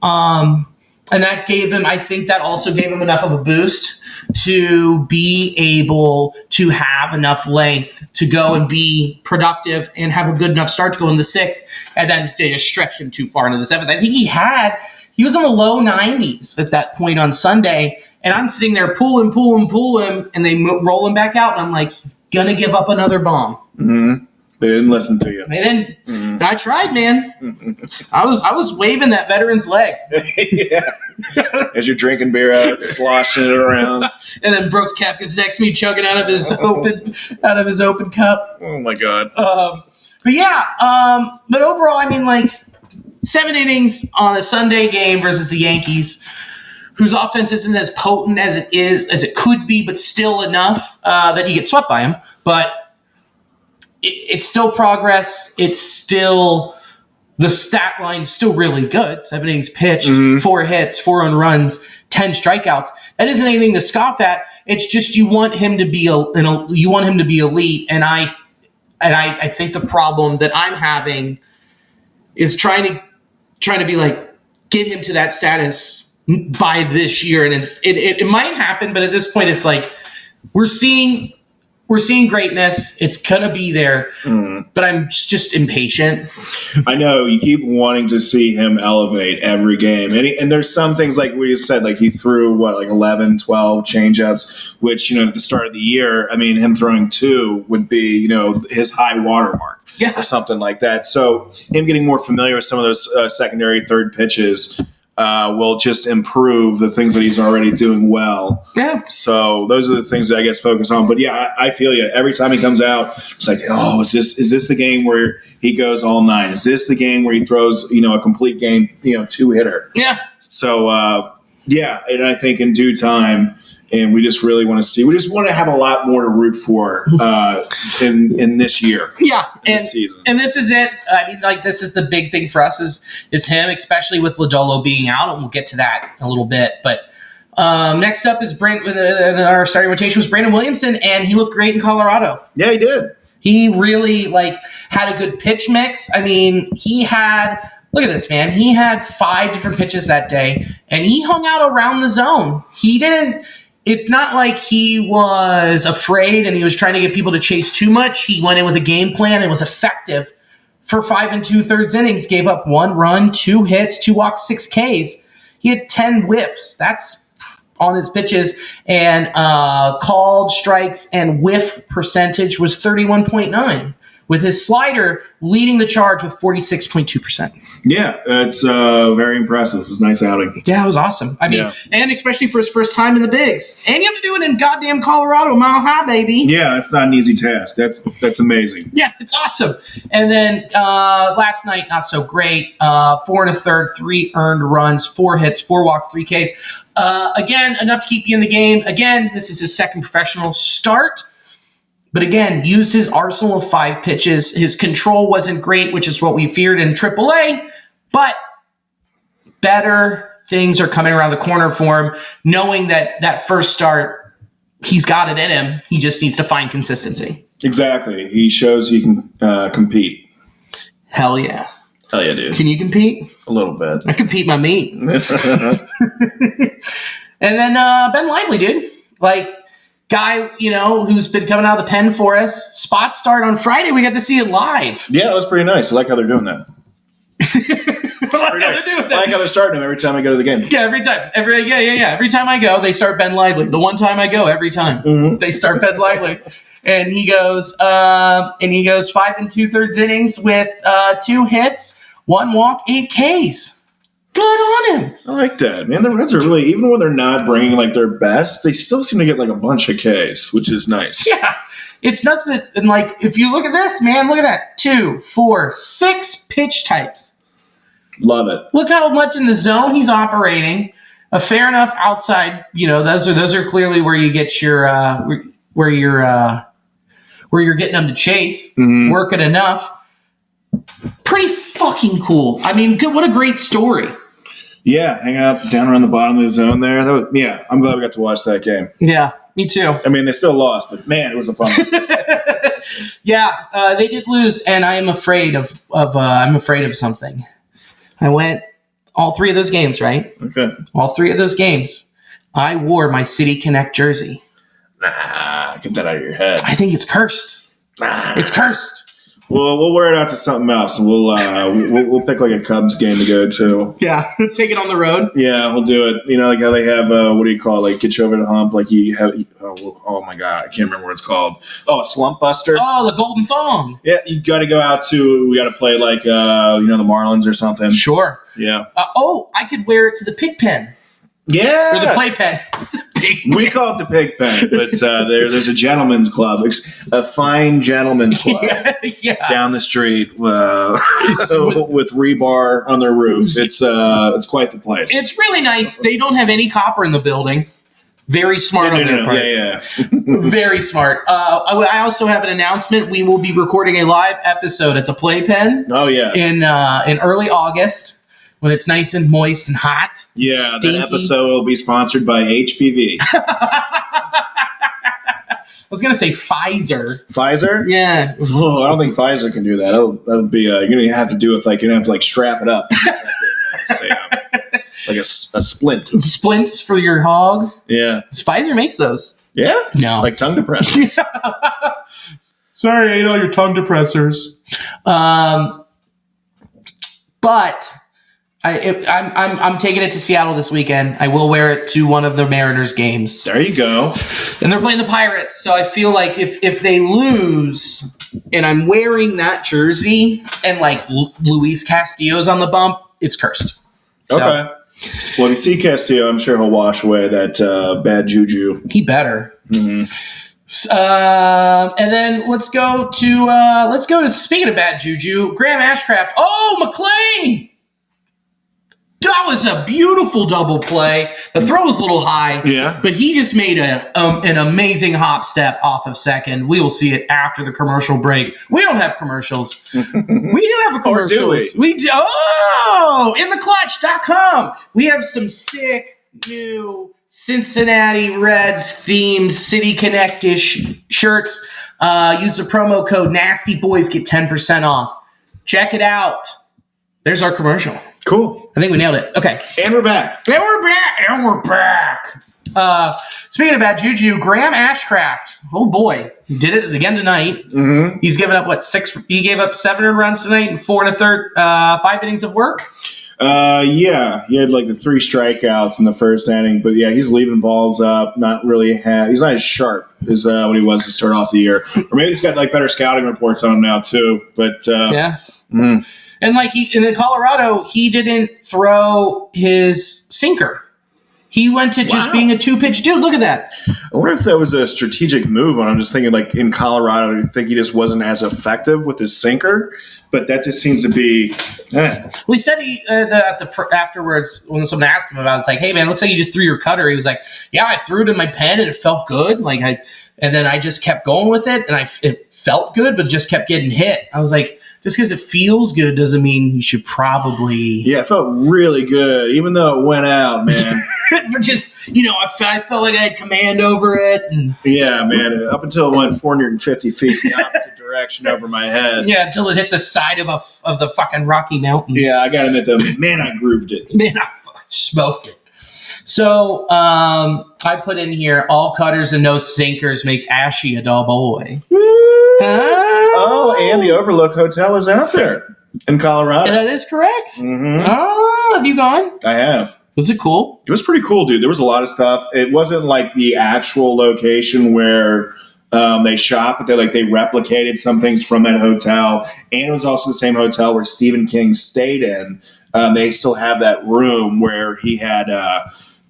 Speaker 1: And that I think that also gave him enough of a boost to be able to have enough length to go and be productive and have a good enough start to go in the 6th. And then they just stretched him too far into the 7th. I think he was in the low 90s at that point on Sunday. And I'm sitting there pull him, and they roll him back out. And I'm like, he's going to give up another bomb.
Speaker 2: Mm-hmm. They didn't listen to you.
Speaker 1: They didn't. Mm-hmm. I tried, man. I was waving that veteran's leg.
Speaker 2: Yeah. As you're drinking beer out, sloshing it around.
Speaker 1: And then Brooks Koepka's next to me, chugging out of his open cup.
Speaker 2: Oh my God.
Speaker 1: But overall, I mean, like 7 innings on a Sunday game versus the Yankees, whose offense isn't as potent as it could be, but still enough that you get swept by them. But it's still progress. It's still the stat line is still really good. 7 innings pitched, 4 hits, 4 earned runs, 10 strikeouts. That isn't anything to scoff at. It's just you want him to be elite. And I think the problem that I'm having is trying to be like get him to that status by this year. And it might happen, but at this point, it's like we're seeing greatness. It's gonna be there, but I'm just impatient.
Speaker 2: I know you keep wanting to see him elevate every game, and there's some things like we said, like he threw 11, 12 changeups, which at the start of the year, I mean, him throwing 2 would be his high water mark, or something like that. So him getting more familiar with some of those secondary, third pitches will just improve the things that he's already doing well.
Speaker 1: Yeah.
Speaker 2: So those are the things that I guess focus on. But yeah, I feel you. Every time he comes out, it's like, oh, is this the game where he goes all 9? Is this the game where he throws, a complete game, 2-hitter?
Speaker 1: Yeah.
Speaker 2: So and I think in due time, and we just really want to see. We just want to have a lot more to root for in this year.
Speaker 1: Yeah,
Speaker 2: this season.
Speaker 1: And this is it. I mean, like this is the big thing for us is him, especially with Lodolo being out, and we'll get to that in a little bit. But next up is our starting rotation was Brandon Williamson, and he looked great in Colorado.
Speaker 2: Yeah, he did.
Speaker 1: He really had a good pitch mix. I mean, look at this, man. He had 5 different pitches that day, and he hung out around the zone. It's not like he was afraid and he was trying to get people to chase too much. He went in with a game plan and was effective for 5 2/3 innings, gave up 1 run, 2 hits, 2 walks, 6 Ks. He had 10 whiffs. That's on his pitches. And called strikes and whiff percentage was 31.9, with his slider leading the charge with 46.2%.
Speaker 2: Yeah, it's very impressive. It was a nice outing.
Speaker 1: Yeah, it was awesome. I mean, and especially for his first time in the bigs. And you have to do it in goddamn Colorado, Mile High, baby.
Speaker 2: Yeah, it's not an easy task. That's amazing.
Speaker 1: Yeah, it's awesome. And then last night, not so great. 4 1/3, 3 earned runs, 4 hits, 4 walks, 3 Ks. Again, enough to keep you in the game. Again, this is his second professional start. But again, used his arsenal of 5 pitches. His control wasn't great, which is what we feared in AAA. But better things are coming around the corner for him, knowing that first start, he's got it in him. He just needs to find consistency.
Speaker 2: Exactly. He shows he can compete.
Speaker 1: Hell yeah.
Speaker 2: Hell yeah, dude.
Speaker 1: Can you compete?
Speaker 2: A little bit.
Speaker 1: I compete my meat. And then Ben Lively, dude. Like, guy, who's been coming out of the pen for us. Spot start on Friday. We got to see it live.
Speaker 2: Yeah, it was pretty nice. I like how they're doing that. I like how they're starting him every time I go to the game.
Speaker 1: Yeah, every time. Every time I go, they start Ben Lively. The one time I go, every time they start Ben Lively. And he goes 5 2/3 innings with 2 hits, 1 walk, 8 Ks. Good on him.
Speaker 2: I like that, man. The Reds are really, even when they're not bringing like their best, they still seem to get like a bunch of Ks, which is nice.
Speaker 1: Yeah, it's nuts that, and like if you look at this, man, look at that, 2, 4, 6 pitch types.
Speaker 2: Love it.
Speaker 1: Look how much in the zone he's operating. A fair enough outside. Those are clearly where you get your where you're getting them to chase. Work it enough. Pretty fucking cool. I mean, good. What a great story.
Speaker 2: Yeah, hanging out down around the bottom of the zone there. I'm glad we got to watch that game.
Speaker 1: Yeah, me too.
Speaker 2: I mean, they still lost, but man, it was a fun one.
Speaker 1: Yeah, they did lose, and I am afraid of something. I went all 3 of those games, right?
Speaker 2: Okay.
Speaker 1: All 3 of those games, I wore my City Connect jersey.
Speaker 2: Nah, get that out of your head.
Speaker 1: I think it's cursed. It's cursed.
Speaker 2: Well, we'll wear it out to something else, and we'll pick like a Cubs game to go to.
Speaker 1: Yeah, take it on the road.
Speaker 2: Yeah, we'll do it. Like how they have what do you call it? Like get you over the hump? Like you have. Oh my god, I can't remember what it's called. Oh, a slump buster.
Speaker 1: Oh, the golden thong.
Speaker 2: Yeah, you got to go out to. We got to play like the Marlins or something.
Speaker 1: Sure.
Speaker 2: Yeah.
Speaker 1: I could wear it to the pig pen.
Speaker 2: Yeah.
Speaker 1: Or the playpen.
Speaker 2: We call it the pig pen, but there's a gentleman's club, a fine gentleman's club down the street with rebar on their roof. It's quite the place.
Speaker 1: It's really nice. They don't have any copper in the building. Very smart on their part.
Speaker 2: Yeah.
Speaker 1: Very smart. I also have an announcement. We will be recording a live episode at the Playpen.
Speaker 2: Oh yeah.
Speaker 1: In early August. When it's nice and moist and hot.
Speaker 2: Yeah,
Speaker 1: stinky.
Speaker 2: That episode will be sponsored by HPV.
Speaker 1: I was going to say Pfizer.
Speaker 2: Pfizer?
Speaker 1: Yeah.
Speaker 2: Oh, I don't think Pfizer can do that. That'll be, you're going to have to do it you're going to have to strap it up. Like a splint.
Speaker 1: Splints for your hog?
Speaker 2: Yeah.
Speaker 1: Pfizer makes those.
Speaker 2: Yeah?
Speaker 1: No.
Speaker 2: Like tongue depressors.
Speaker 1: Sorry, I ate all your tongue depressors. But I'm taking it to Seattle this weekend. I will wear it to one of the Mariners games.
Speaker 2: There you go.
Speaker 1: And they're playing the Pirates, so I feel like if they lose and I'm wearing that jersey and like Luis Castillo's on the bump, it's cursed.
Speaker 2: Okay. Well, if you see Castillo, I'm sure he'll wash away that bad juju.
Speaker 1: He better.
Speaker 2: Mm-hmm.
Speaker 1: And then let's go to speaking of bad juju, Graham Ashcraft. Oh, McLean! That was a beautiful double play. The throw was a little high, but he just made an amazing hop step off of second. We will see it after the commercial break. We don't have commercials. We do have a commercial. We do. Oh, intheclutch.com. We have some sick new Cincinnati Reds themed City Connect-ish shirts. Use the promo code Nasty Boys, get 10% off. Check it out. There's our commercial.
Speaker 2: Cool.
Speaker 1: I think we nailed it. Okay.
Speaker 2: And we're back.
Speaker 1: Speaking of bad juju, Graham Ashcraft. Oh boy, he did it again tonight.
Speaker 2: Mm-hmm.
Speaker 1: He's given up 6? He gave up 7 runs tonight in 4 1/3, 5 innings of work.
Speaker 2: Yeah, he had like the 3 strikeouts in the first inning, but yeah, he's leaving balls up. He's not as sharp is what he was to start off the year. Or maybe he's got like better scouting reports on him now too. But
Speaker 1: yeah. And like in Colorado, he didn't throw his sinker. He went to just being a 2-pitch dude. Look at that.
Speaker 2: I wonder if that was a strategic move. I'm just thinking, like in Colorado, I think he just wasn't as effective with his sinker. But that just seems to be.
Speaker 1: Well, he said afterwards when someone asked him about it, it's like, hey man, it looks like you just threw your cutter. He was like, yeah, I threw it in my pen and it felt good. And then I just kept going with it, and it felt good, but it just kept getting hit. I was like, just because it feels good doesn't mean you should probably.
Speaker 2: Yeah, it felt really good, even though it went out, man.
Speaker 1: But just, I felt like I had command over it. And
Speaker 2: yeah, man, up until it went 450 feet the opposite direction over my head.
Speaker 1: Yeah, until it hit the side of the fucking Rocky Mountains.
Speaker 2: Yeah, I got to admit, man, I grooved it.
Speaker 1: Man, I smoked it. So I put in here, all cutters and no sinkers makes Ashy a dull boy.
Speaker 2: Oh, and the Overlook Hotel is out there in Colorado.
Speaker 1: That is correct.
Speaker 2: Mm-hmm.
Speaker 1: Oh, have you gone?
Speaker 2: I have.
Speaker 1: Was it cool?
Speaker 2: It was pretty cool, dude. There was a lot of stuff. It wasn't like the actual location where they shot, but they replicated some things from that hotel. And it was also the same hotel where Stephen King stayed in. They still have that room where he had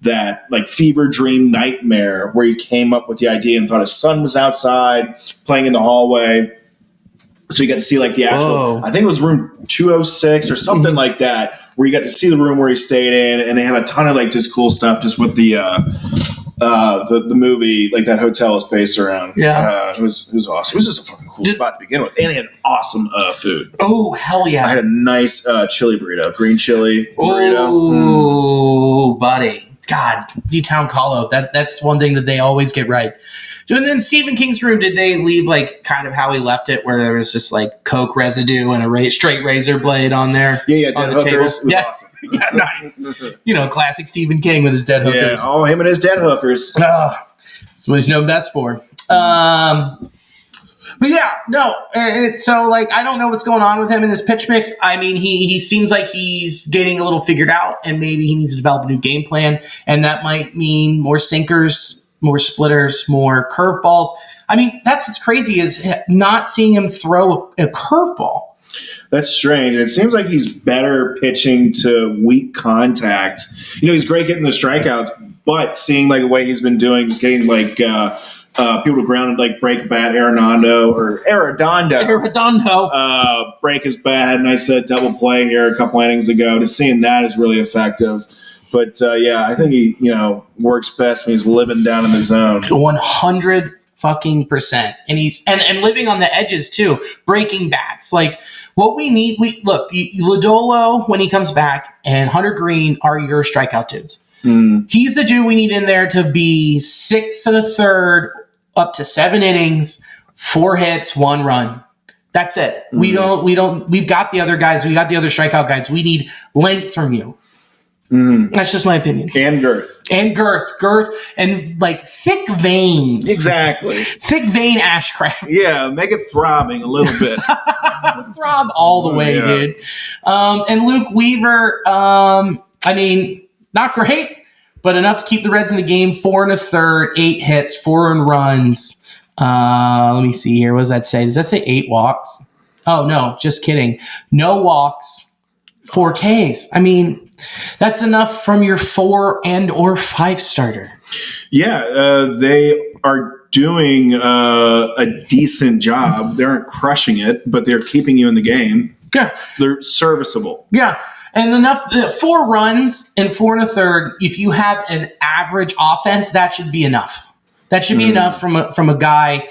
Speaker 2: that like fever dream nightmare where he came up with the idea and thought his son was outside playing in the hallway. So you got to see like the actual, I think it was room 206 or something like that, where you got to see the room where he stayed in, and they have a ton of like just cool stuff just with the movie, like that hotel is based around.
Speaker 1: Yeah.
Speaker 2: It was awesome. It was just a fucking cool spot to begin with. And they had awesome food.
Speaker 1: Oh, hell yeah.
Speaker 2: I had a nice chili burrito, green chili burrito.
Speaker 1: Oh, buddy. God, D-Town Call-Out. That's one thing that they always get right. And then Stephen King's room, did they leave like kind of how he left it, where there was just like Coke residue and a straight razor blade on there?
Speaker 2: Yeah, dead hookers. It was awesome.
Speaker 1: Yeah, nice. Classic Stephen King with his dead hookers.
Speaker 2: Yeah, him and his dead hookers.
Speaker 1: That's what he's known best for. But yeah, no. So like, I don't know what's going on with him in his pitch mix. I mean, he seems like he's getting a little figured out, and maybe he needs to develop a new game plan, and that might mean more sinkers, more splitters, more curveballs. I mean, that's what's crazy is not seeing him throw a curveball.
Speaker 2: That's strange. And it seems like he's better pitching to weak contact. He's great getting the strikeouts, but seeing like the way he's been doing, just getting like people to ground, like break bat, Arredondo, break his bat. Had a nice double play here a couple innings ago. Just seeing that is really effective. But I think he, works best when he's living down in the zone.
Speaker 1: 100% and he's and living on the edges too, breaking bats. Like what we need, Lodolo when he comes back and Hunter Green are your strikeout dudes. He's the dude we need in there to be 6 1/3 up to 7 innings, 4 hits, 1 run. That's it. We've got the other guys. We got the other strikeout guys. We need length from you. That's just my opinion.
Speaker 2: And girth,
Speaker 1: and like thick veins.
Speaker 2: Exactly.
Speaker 1: Thick vein Ashcraft.
Speaker 2: Yeah, make it throbbing a little bit.
Speaker 1: Throb all the way, dude. And Luke Weaver, I mean, not great, but enough to keep the Reds in the game. 4 1/3, 8 hits, 4 earned runs. Let me see here. What does that say? Does that say 8 walks? Oh, no, just kidding. No walks, 4 Ks. I mean, that's enough from your 4 and or 5 starter.
Speaker 2: Yeah, they are doing a decent job. They aren't crushing it, but they're keeping you in the game.
Speaker 1: Yeah.
Speaker 2: They're serviceable.
Speaker 1: Yeah. And enough, 4 runs and 4 1/3. If you have an average offense, that should be enough. That should be enough from a guy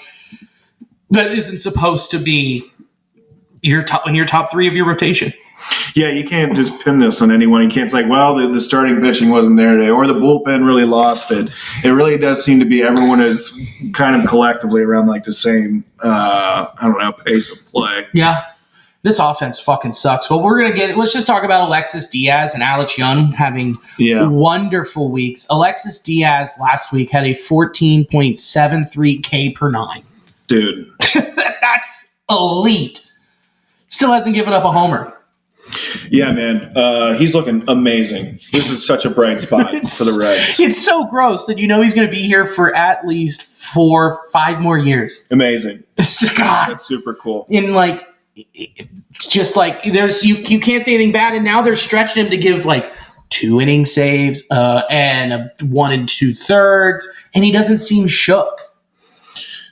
Speaker 1: that isn't supposed to be your top 3 of your rotation.
Speaker 2: Yeah, you can't just pin this on anyone. You can't say, well, the starting pitching wasn't there today, or the bullpen really lost it. It really does seem to be everyone is kind of collectively around like the same, pace of play.
Speaker 1: Yeah. This offense fucking sucks. But let's just talk about Alexis Diaz and Alex Young having wonderful weeks. Alexis Diaz last week had a 14.73 K per 9.
Speaker 2: Dude.
Speaker 1: That's elite. Still hasn't given up a homer.
Speaker 2: Yeah, man. He's looking amazing. This is such a bright spot for the Reds.
Speaker 1: It's so gross that he's going to be here for at least 4-5 more years.
Speaker 2: Amazing.
Speaker 1: God.
Speaker 2: That's super cool.
Speaker 1: In just there's you can't say anything bad, and now they're stretching him to give 2 inning saves and a 1 2/3, and he doesn't seem shook.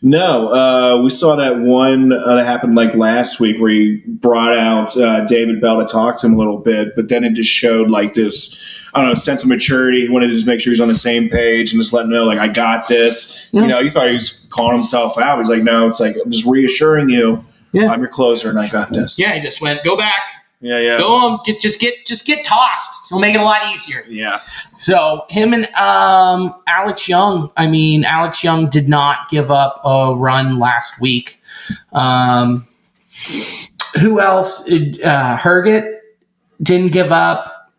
Speaker 2: No, we saw that one that happened last week where he brought out David Bell to talk to him a little bit, but then it just showed this, I don't know, sense of maturity. He wanted to just make sure he's on the same page and just let him know, I got this.
Speaker 1: Yeah.
Speaker 2: You thought he was calling himself out. He's no, it's I'm just reassuring you.
Speaker 1: Yeah.
Speaker 2: I'm your closer and I got this.
Speaker 1: Yeah, he just went, go back.
Speaker 2: Yeah.
Speaker 1: Go on, just get tossed. He'll make it a lot easier.
Speaker 2: Yeah.
Speaker 1: So him and Alex Young. I mean, Alex Young did not give up a run last week. Who else? Herget didn't give up.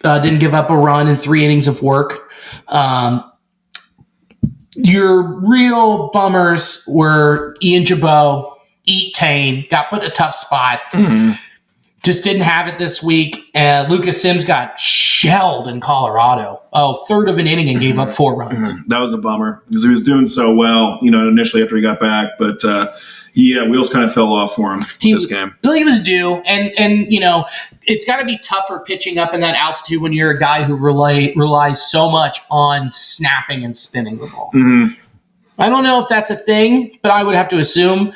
Speaker 1: Didn't give up a run in 3 innings of work. Your real bummers were Ian Jabot, Eat Tane, got put in a tough spot.
Speaker 2: Mm-hmm.
Speaker 1: Just didn't have it this week. Lucas Sims got shelled in Colorado. Third of an inning and gave up 4 runs.
Speaker 2: That was a bummer because he was doing so well, initially after he got back. But, wheels kind of fell off for him this game.
Speaker 1: Well, he was due. And it's got to be tougher pitching up in that altitude when you're a guy who relies so much on snapping and spinning the ball.
Speaker 2: Mm-hmm.
Speaker 1: I don't know if that's a thing, but I would have to assume.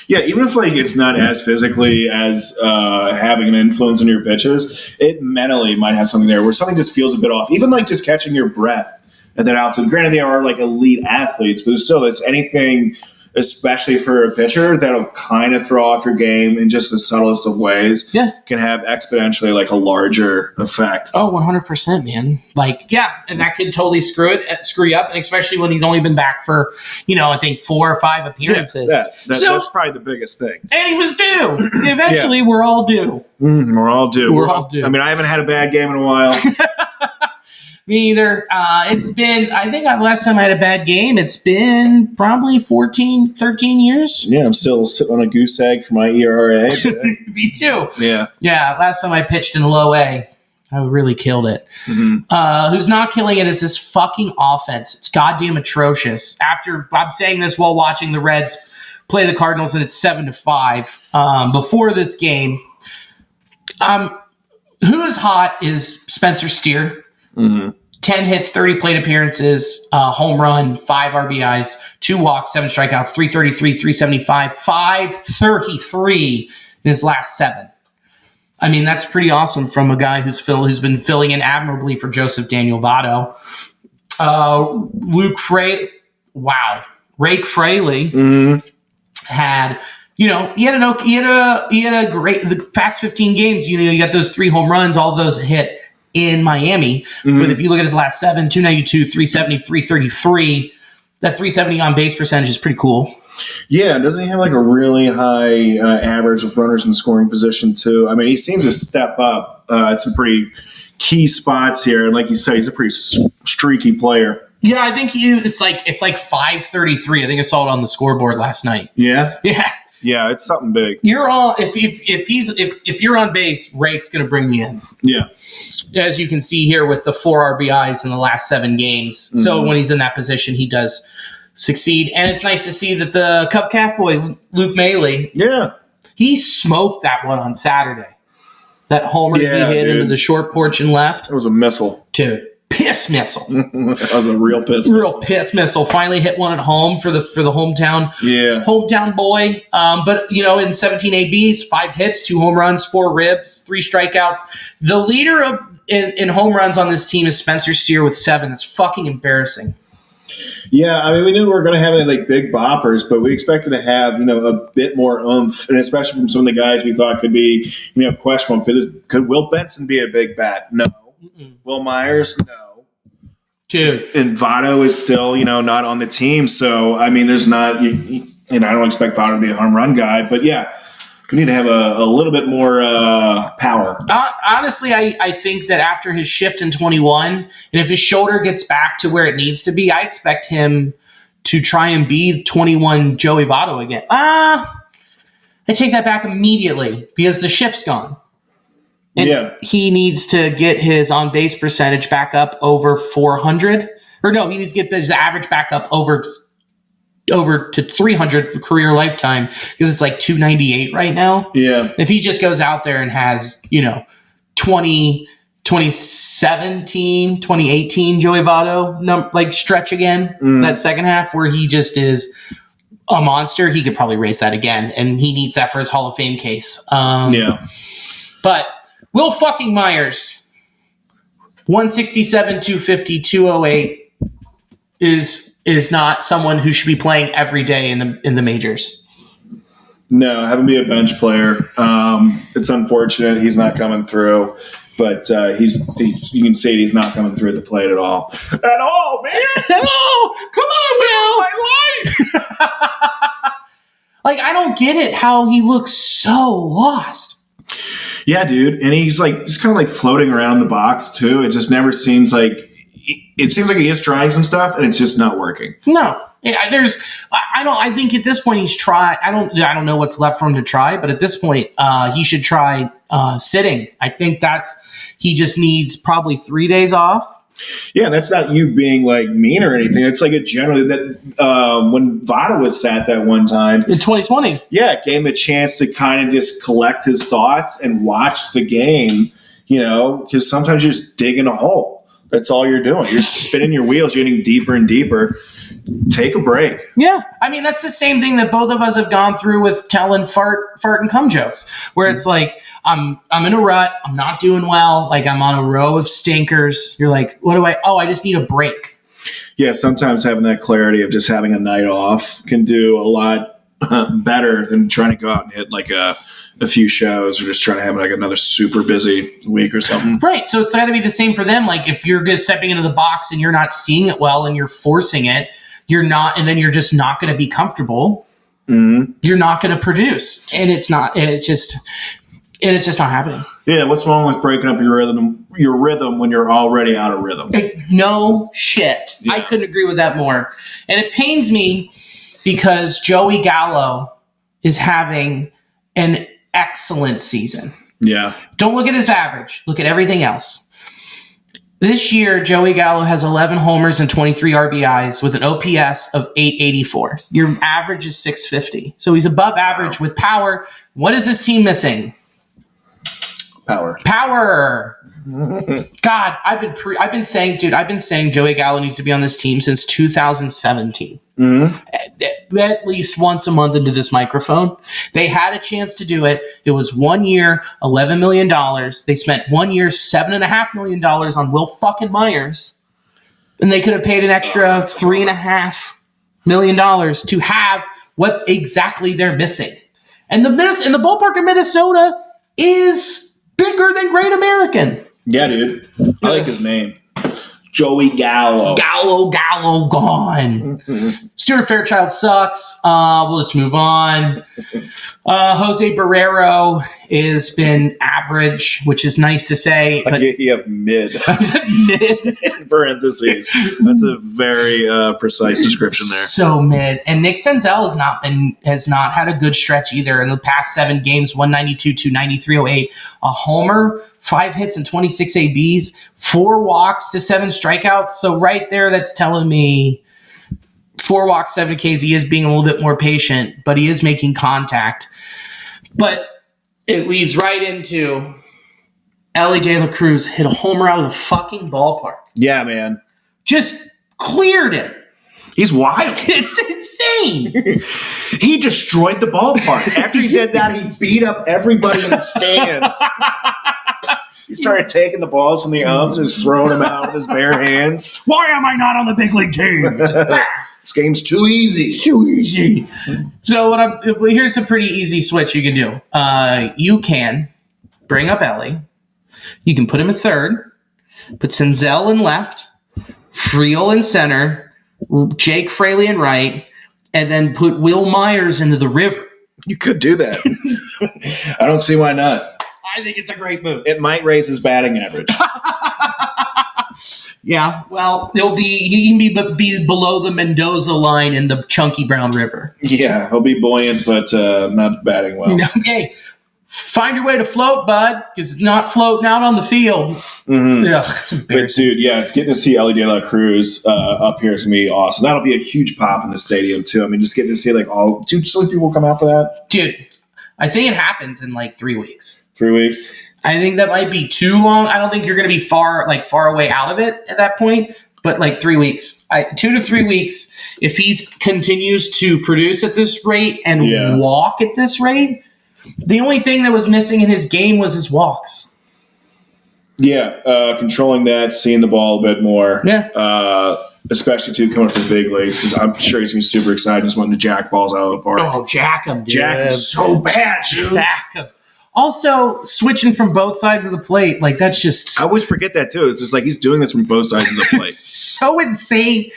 Speaker 2: Yeah, even if it's not as physically as having an influence on your pitches, it mentally might have something there where something just feels a bit off. Even just catching your breath at that altitude. Granted, they are elite athletes, but still, it's anything, especially for a pitcher, that'll kind of throw off your game in just the subtlest of ways.
Speaker 1: Yeah,
Speaker 2: can have exponentially a larger effect.
Speaker 1: Oh, 100%, man. And that could totally screw you up, and especially when he's only been back for I think 4 or 5 appearances.
Speaker 2: Yeah, that's probably the biggest thing.
Speaker 1: And he was due. Eventually, we're all due.
Speaker 2: We're all due.
Speaker 1: We're all due.
Speaker 2: I mean, I haven't had a bad game in a while.
Speaker 1: Me either. It's been, I think last time I had a bad game, it's been probably 13 years.
Speaker 2: Yeah, I'm still sitting on a goose egg for my ERA.
Speaker 1: Me too.
Speaker 2: Yeah.
Speaker 1: Yeah, last time I pitched in low A, I really killed it.
Speaker 2: Mm-hmm.
Speaker 1: Who's not killing it is this fucking offense. It's goddamn atrocious. After, I'm saying this while watching the Reds play the Cardinals, and it's 7-5. Before this game, who is hot is Spencer Steer.
Speaker 2: Mm-hmm.
Speaker 1: 10 hits, 30 plate appearances, home run, 5 RBIs, 2 walks, 7 strikeouts, 333, 375, 533 in his last 7. I mean, that's pretty awesome from a guy who's been filling in admirably for Joseph Daniel Votto. Rake Fraley had, he had a great, the past 15 games, you got those 3 home runs, all those hit in Miami. Mm-hmm. But if you look at his last 7, 292, 370, 333, that 370 on base percentage is pretty cool.
Speaker 2: Yeah, doesn't he have a really high average of runners in scoring position too? I mean, he seems to step up at some pretty key spots here, and like you said, he's a pretty streaky player.
Speaker 1: Yeah, I think it's 533. I think I saw it on the scoreboard last night.
Speaker 2: Yeah,
Speaker 1: yeah,
Speaker 2: yeah. It's something big.
Speaker 1: You're all if you're on base, Rake's going to bring you in.
Speaker 2: Yeah,
Speaker 1: as you can see here with the 4 RBIs in the last 7 games. Mm-hmm. So when he's in that position, he does succeed, and it's nice to see that the Cub Calf boy Luke Maile, he smoked that one on Saturday. That homer he hit into the short porch and left.
Speaker 2: It was a missile,
Speaker 1: dude. Piss missile.
Speaker 2: That was a real piss missile.
Speaker 1: Real piss missile. Finally hit one at home for the hometown boy. But in 17 ABs, 5 hits, 2 home runs, 4 ribs, 3 strikeouts. The leader in home runs on this team is Spencer Steer with 7. That's fucking embarrassing.
Speaker 2: Yeah, I mean, we knew we were going to have any big boppers, but we expected to have a bit more oomph, and especially from some of the guys we thought could be questionable. Could Will Benson be a big bat? No. Mm-mm. Wil Myers? No.
Speaker 1: Dude.
Speaker 2: And Votto is still not on the team, so I mean, there's not. I don't expect Votto to be a home run guy, but yeah. We need to have a little bit more power.
Speaker 1: Honestly, I think that after his shift in 21, and if his shoulder gets back to where it needs to be, I expect him to try and be 21 Joey Votto again. I take that back immediately because the shift's gone. And he needs to get his on-base percentage back up over 400. Or no, he needs to get his average back up over to 300 career lifetime because it's like 298 right now.
Speaker 2: Yeah.
Speaker 1: If he just goes out there and has, 2017, 2018 Joey Votto stretch again, that second half where he just is a monster, he could probably race that again. And he needs that for his Hall of Fame case. But Wil fucking Myers, 167, 250, 208 is not someone who should be playing every day in the majors.
Speaker 2: No, have him be a bench player. It's unfortunate he's not coming through, but he's you can say he's not coming through at the plate at all. At all, man.
Speaker 1: At all. Come on, Will.
Speaker 2: That's my life.
Speaker 1: I don't get it how he looks so lost.
Speaker 2: Yeah, dude. And he's just kind of floating around the box too. It just never seems like it seems like he is trying some stuff and it's just not working.
Speaker 1: No. I think at this point he's tried. I don't know what's left for him to try, but at this point he should try sitting. I think he just needs probably 3 days off.
Speaker 2: Yeah, that's not you being mean or anything. It's a generally that when Votto was sat that one time
Speaker 1: in 2020.
Speaker 2: Yeah, it gave him a chance to kind of just collect his thoughts and watch the game, because sometimes you're just digging a hole. That's all you're doing. You're spinning your wheels. You're getting deeper and deeper. Take a break.
Speaker 1: Yeah. I mean, that's the same thing that both of us have gone through with telling fart and cum jokes, where it's I'm in a rut. I'm not doing well. I'm on a row of stinkers. You're I just need a break.
Speaker 2: Yeah. Sometimes having that clarity of just having a night off can do a lot better than trying to go out and hit a few shows or just trying to have another super busy week or something.
Speaker 1: Right. So it's got to be the same for them. If you're stepping into the box and you're not seeing it well and you're forcing it, you're not, and then you're just not going to be comfortable. Mm-hmm. You're not going to produce, and it's just not happening.
Speaker 2: Yeah. What's wrong with breaking up your rhythm when you're already out of rhythm?
Speaker 1: No shit. Yeah. I couldn't agree with that more. And it pains me because Joey Gallo is having an excellent season.
Speaker 2: Yeah. Don't
Speaker 1: look at his average. Look at everything else. This year, Joey Gallo has 11 homers and 23 RBIs with an OPS of 884. Your average is 650. So he's above average with power. What is this team missing?
Speaker 2: Power.
Speaker 1: God, I've been saying Joey Gallo needs to be on this team since 2017. Mm-hmm. At least once a month into this microphone. They had a chance to do it. It was 1 year, $11 million. They spent 1 year, $7.5 million on Wil fucking Myers. And they could have paid an extra $3.5 million to have what exactly they're missing. And the ballpark of Minnesota is bigger than Great American.
Speaker 2: Yeah, dude. I like his name. Joey Gallo.
Speaker 1: Gallo gone. Mm-hmm. Stuart Fairchild sucks. We'll just move on. Jose Barrero has been average, which is nice to say. But
Speaker 2: you have mid.
Speaker 1: Mid.
Speaker 2: In parentheses. That's a very precise description there.
Speaker 1: So mid. And Nick Senzel has not had a good stretch either. In the past 7 games, 192, 293, 08. A homer, 5 hits and 26 ABs, 4 walks to 7 strikeouts. So right there, that's telling me 4 walks, 7 Ks. He is being a little bit more patient, but he is making contact. But it leads right into Elly De La Cruz hit a homer out of the fucking ballpark.
Speaker 2: Yeah, man.
Speaker 1: Just cleared it.
Speaker 2: He's wild.
Speaker 1: It's insane.
Speaker 2: He destroyed the ballpark. After he did that, he beat up everybody in the stands. He started taking the balls from the umps and just throwing them out with his bare hands.
Speaker 1: Why am I not on the big league team?
Speaker 2: This game's too easy.
Speaker 1: It's too easy. So here's a pretty easy switch you can do. You can bring up Elly. You can put him at third. Put Senzel in left. Friel in center. Jake Fraley in right. And then put Wil Myers into the river.
Speaker 2: You could do that. I don't see why not.
Speaker 1: I think it's a great move.
Speaker 2: It might raise his batting average.
Speaker 1: Yeah, well, he can be below the Mendoza line in the Chunky Brown River.
Speaker 2: Yeah, he'll be buoyant, but not batting well.
Speaker 1: Hey, find your way to float, bud, because it's not floating out on the field.
Speaker 2: Mm-hmm.
Speaker 1: Ugh, it's
Speaker 2: But
Speaker 1: embarrassing.
Speaker 2: dude, yeah, getting to see Ellie De La Cruz up here is gonna be awesome. That'll be a huge pop in the stadium too. I mean, just getting to see so many people come out for that.
Speaker 1: Dude, I think it happens in like 3 weeks.
Speaker 2: 3 weeks.
Speaker 1: I think that might be too long. I don't think you're going to be far away out of it at that point. But like 3 weeks, 2 to 3 weeks, if he continues to produce at this rate and walk at this rate, the only thing that was missing in his game was his walks.
Speaker 2: Yeah, controlling that, seeing the ball a bit more.
Speaker 1: Yeah.
Speaker 2: Especially too coming up to the big leagues, because I'm sure he's gonna be super excited, just wanting to jack balls out of the park.
Speaker 1: Oh, jack him, dude.
Speaker 2: Jack him so bad, dude.
Speaker 1: Jack him. Also, switching from both sides of the plate, like that's just...
Speaker 2: I always forget that too. It's just like he's doing this from both sides of the plate.
Speaker 1: So insane.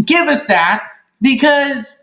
Speaker 1: Give us that, because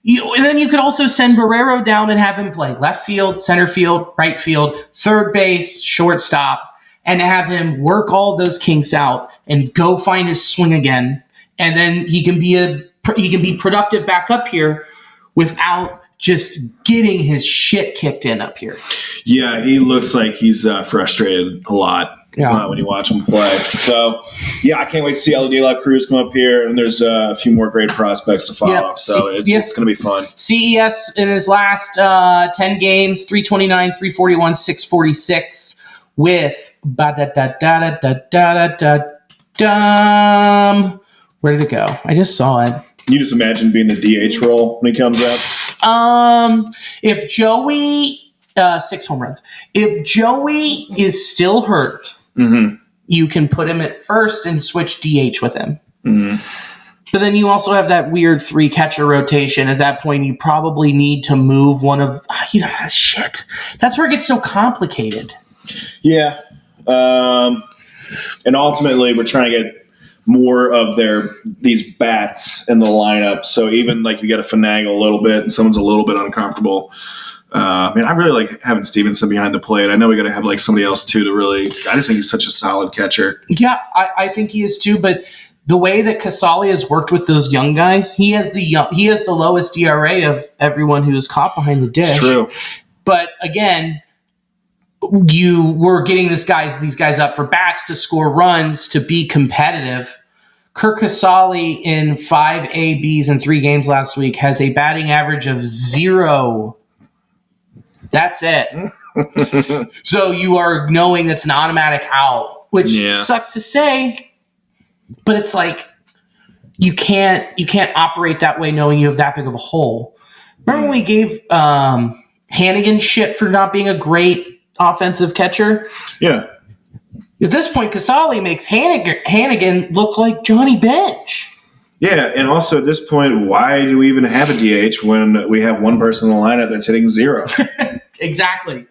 Speaker 1: and then you could also send Barrero down and have him play left field, center field, right field, third base, shortstop, and have him work all those kinks out and go find his swing again. And then he can be productive back up here without just getting his shit kicked in up here.
Speaker 2: Yeah, he looks like he's frustrated a lot when you watch him play. So, yeah, I can't wait to see Ellie De La Cruz come up here, and there's a few more great prospects to follow.
Speaker 1: Yep.
Speaker 2: So it's going to be fun.
Speaker 1: CES in his last 10 games, 329, 341, 646 with where did it go? I just saw it.
Speaker 2: You just imagine being the DH role when he comes up.
Speaker 1: If Joey 6 home runs. If Joey is still hurt, you can put him at first and switch DH with him. But then you also have that weird 3 catcher rotation. At that point, you probably need to move one of shit. That's where it gets so complicated.
Speaker 2: Yeah, and ultimately, we're trying to get more of these bats in the lineup. So even like you got to finagle a little bit and someone's a little bit uncomfortable. I really like having Stevenson behind the plate. I know we got to have like somebody else too I just think he's such a solid catcher.
Speaker 1: Yeah, I think he is too. But the way that Casali has worked with those young guys, he has the lowest ERA of everyone who is caught behind the dish.
Speaker 2: It's true.
Speaker 1: But again, you were getting these guys up for bats to score runs to be competitive. Kirk Casali in 5 ABs in 3 games last week has a batting average of 0. That's it. So you are knowing that's an automatic out, which sucks to say, but it's like you can't operate that way knowing you have that big of a hole. Remember when we gave Hannigan shit for not being a great offensive catcher?
Speaker 2: Yeah.
Speaker 1: At this point, Casali makes Hannigan look like Johnny Bench.
Speaker 2: Yeah, and also at this point, why do we even have a DH when we have one person in the lineup that's hitting 0?
Speaker 1: Exactly.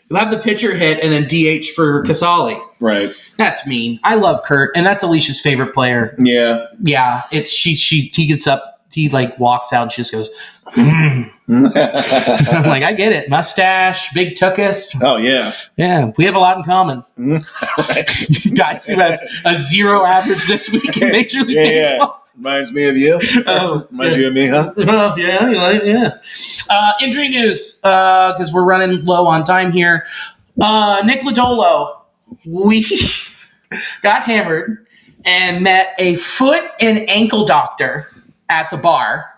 Speaker 1: You'll have the pitcher hit and then DH for Casali.
Speaker 2: Right.
Speaker 1: That's mean. I love Kurt, and that's Alicia's favorite player.
Speaker 2: Yeah.
Speaker 1: Yeah. It's he gets up, he like walks out and she just goes, I'm like, I get it. Mustache, big tuchus.
Speaker 2: Oh yeah.
Speaker 1: Yeah. We have a lot in common.
Speaker 2: Right.
Speaker 1: Guys who have a 0 average this week in Major League Baseball.
Speaker 2: Reminds me of you. Reminds you of me, huh?
Speaker 1: Oh, yeah. Injury news, because we're running low on time here. Nick Lodolo, we got hammered and met a foot and ankle doctor at the bar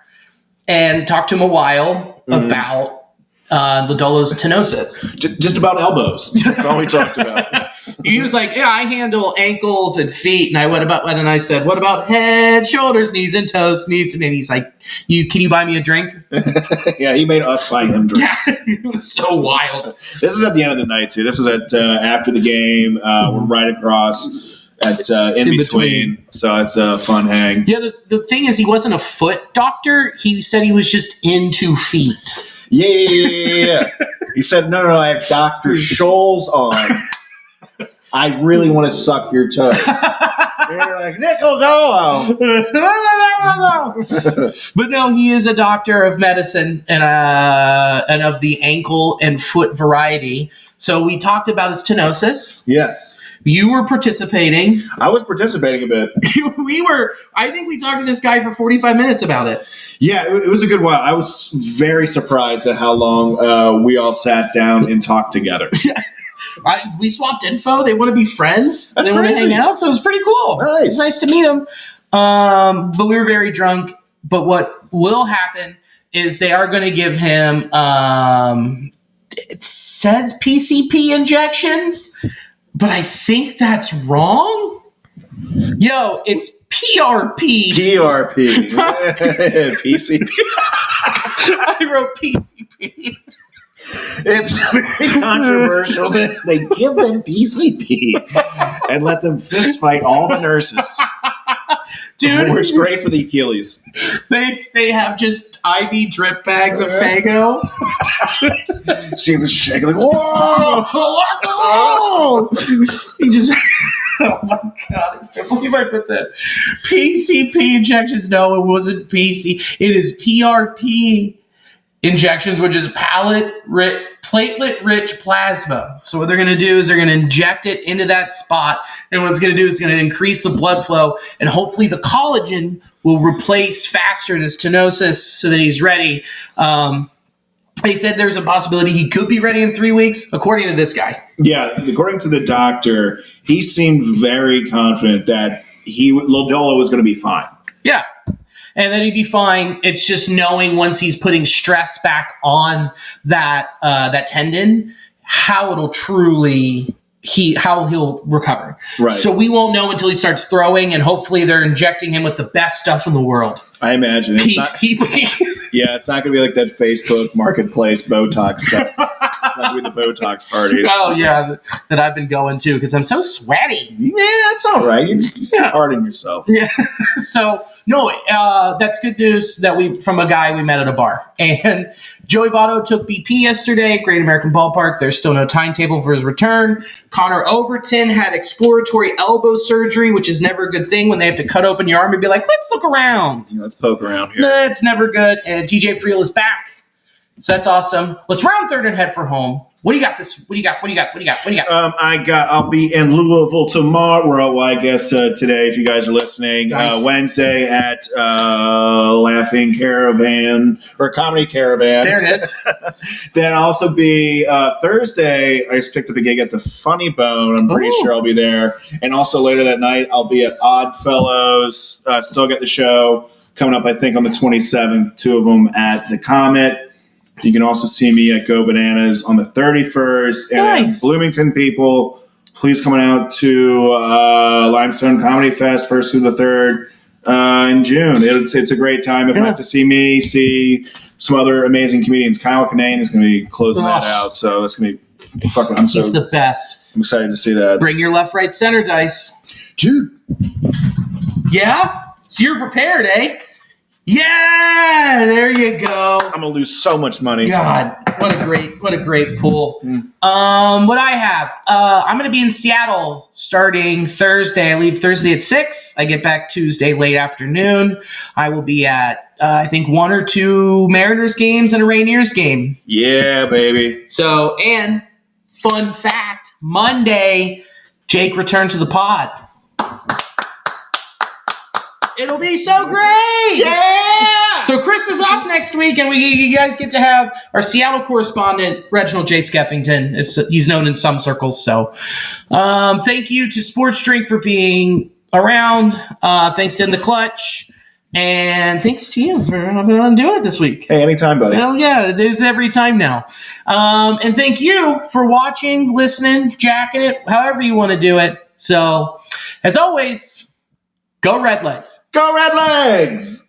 Speaker 1: and talked to him a while about Lodolo's tenosis.
Speaker 2: Just about elbows. That's all we talked about.
Speaker 1: He was like, yeah, I handle ankles and feet. And then I said, what about head, shoulders, knees, and toes, knees? And then he's like, can you buy me a drink?
Speaker 2: Yeah, he made us buy him drinks.
Speaker 1: Yeah, it was so wild.
Speaker 2: This is at the end of the night, too. This is at after the game. We're right across at in between. So it's a fun hang.
Speaker 1: Yeah, the thing is, he wasn't a foot doctor. He said he was just into feet.
Speaker 2: Yeah. He said, no, I have Dr. Scholl's on. I really want to suck your toes. You're like, Nickel Dolo.
Speaker 1: But no, he is a doctor of medicine and of the ankle and foot variety. So we talked about his stenosis.
Speaker 2: Yes.
Speaker 1: You were participating.
Speaker 2: I was participating a bit.
Speaker 1: I think we talked to this guy for 45 minutes about it.
Speaker 2: Yeah, it was a good while. I was very surprised at how long we all sat down and talked together.
Speaker 1: We swapped info. They want to be friends.
Speaker 2: That's
Speaker 1: they want to
Speaker 2: crazy.
Speaker 1: hang out. So it was pretty cool.
Speaker 2: Nice.
Speaker 1: It was nice to meet them. But we were very drunk. But what will happen is they are going to give him, it says PCP injections, but I think that's wrong. Yo, it's PRP.
Speaker 2: PRP. PCP.
Speaker 1: I wrote PCP.
Speaker 2: It's very controversial that they give them PCP and let them fist fight all the nurses.
Speaker 1: Dude,
Speaker 2: Works great for the Achilles.
Speaker 1: They have just IV drip bags of Fago.
Speaker 2: She was shaking like, whoa!
Speaker 1: He just, oh my God, I can't believe I put that. PCP injections. No, it wasn't PC. It is PRP injections, which is platelet-rich plasma. So what they're going to do is they're going to inject it into that spot, and what it's going to do is going to increase the blood flow, and hopefully the collagen will replace faster this stenosis so that he's ready. They said there's a possibility he could be ready in 3 weeks, according to this guy.
Speaker 2: Yeah, according to the doctor, he seemed very confident that Lodolo was going to be fine.
Speaker 1: Yeah. And then he'd be fine. It's just knowing once he's putting stress back on that tendon, how it'll truly how he'll recover.
Speaker 2: Right.
Speaker 1: So we won't know until he starts throwing, and hopefully they're injecting him with the best stuff in the world.
Speaker 2: I imagine.
Speaker 1: PCP.
Speaker 2: Yeah, it's not going to be like that Facebook marketplace Botox stuff. It's not going to be the Botox parties.
Speaker 1: Oh, yeah, that I've been going to because I'm so sweaty.
Speaker 2: Yeah, it's all right. You're hard on yourself.
Speaker 1: Yeah. So, no, that's good news that from a guy we met at a bar. And Joey Votto took BP yesterday, Great American Ballpark. There's still no timetable for his return. Connor Overton had exploratory elbow surgery, which is never a good thing when they have to cut open your arm and be like, let's look around.
Speaker 2: Yeah, let's poke around here.
Speaker 1: That's never good. And TJ Friel is back. So that's awesome. Let's round third and head for home. What do you got What do you got?
Speaker 2: I'll be in Louisville tomorrow. Well, I guess today, if you guys are listening.
Speaker 1: Nice.
Speaker 2: Wednesday at Laughing Caravan or Comedy Caravan.
Speaker 1: There it is.
Speaker 2: Then I'll also be Thursday. I just picked up a gig at the Funny Bone. I'm pretty sure I'll be there. And also later that night, I'll be at Oddfellows. Still get the show coming up, I think, on the 27th. 2 of them at the Comet. You can also see me at Go Bananas on the 31st. And
Speaker 1: Nice.
Speaker 2: Bloomington people, please come out to Limestone Comedy Fest, 1st through the 3rd in June. It's a great time. If not to see me, see some other amazing comedians. Kyle Kinane is going to be closing that out. So that's going to be fucking,
Speaker 1: He's the best.
Speaker 2: I'm excited to see that.
Speaker 1: Bring your left, right, center dice.
Speaker 2: Dude.
Speaker 1: Yeah? So you're prepared, eh? Yeah, there you go.
Speaker 2: I'm gonna lose so much money.
Speaker 1: God, what a great pool. What I have, I'm gonna be in Seattle starting Thursday. I leave Thursday at 6. I get back Tuesday late afternoon. I will be at I think 1 or 2 Mariners games and a Rainiers game.
Speaker 2: Yeah, baby.
Speaker 1: So, and fun fact, Monday, Jake returns to the pod. It'll be so great!
Speaker 2: Yeah!
Speaker 1: So Chris is off next week, and you guys get to have our Seattle correspondent, Reginald J. Skeffington. He's known in some circles. So thank you to Sports Drink for being around. Thanks to In the Clutch. And thanks to you for doing it this week.
Speaker 2: Hey, anytime, buddy.
Speaker 1: Hell yeah, it is every time now. And thank you for watching, listening, jacking it, however you want to do it. So, as always, go Red Legs.
Speaker 2: Go Red Legs!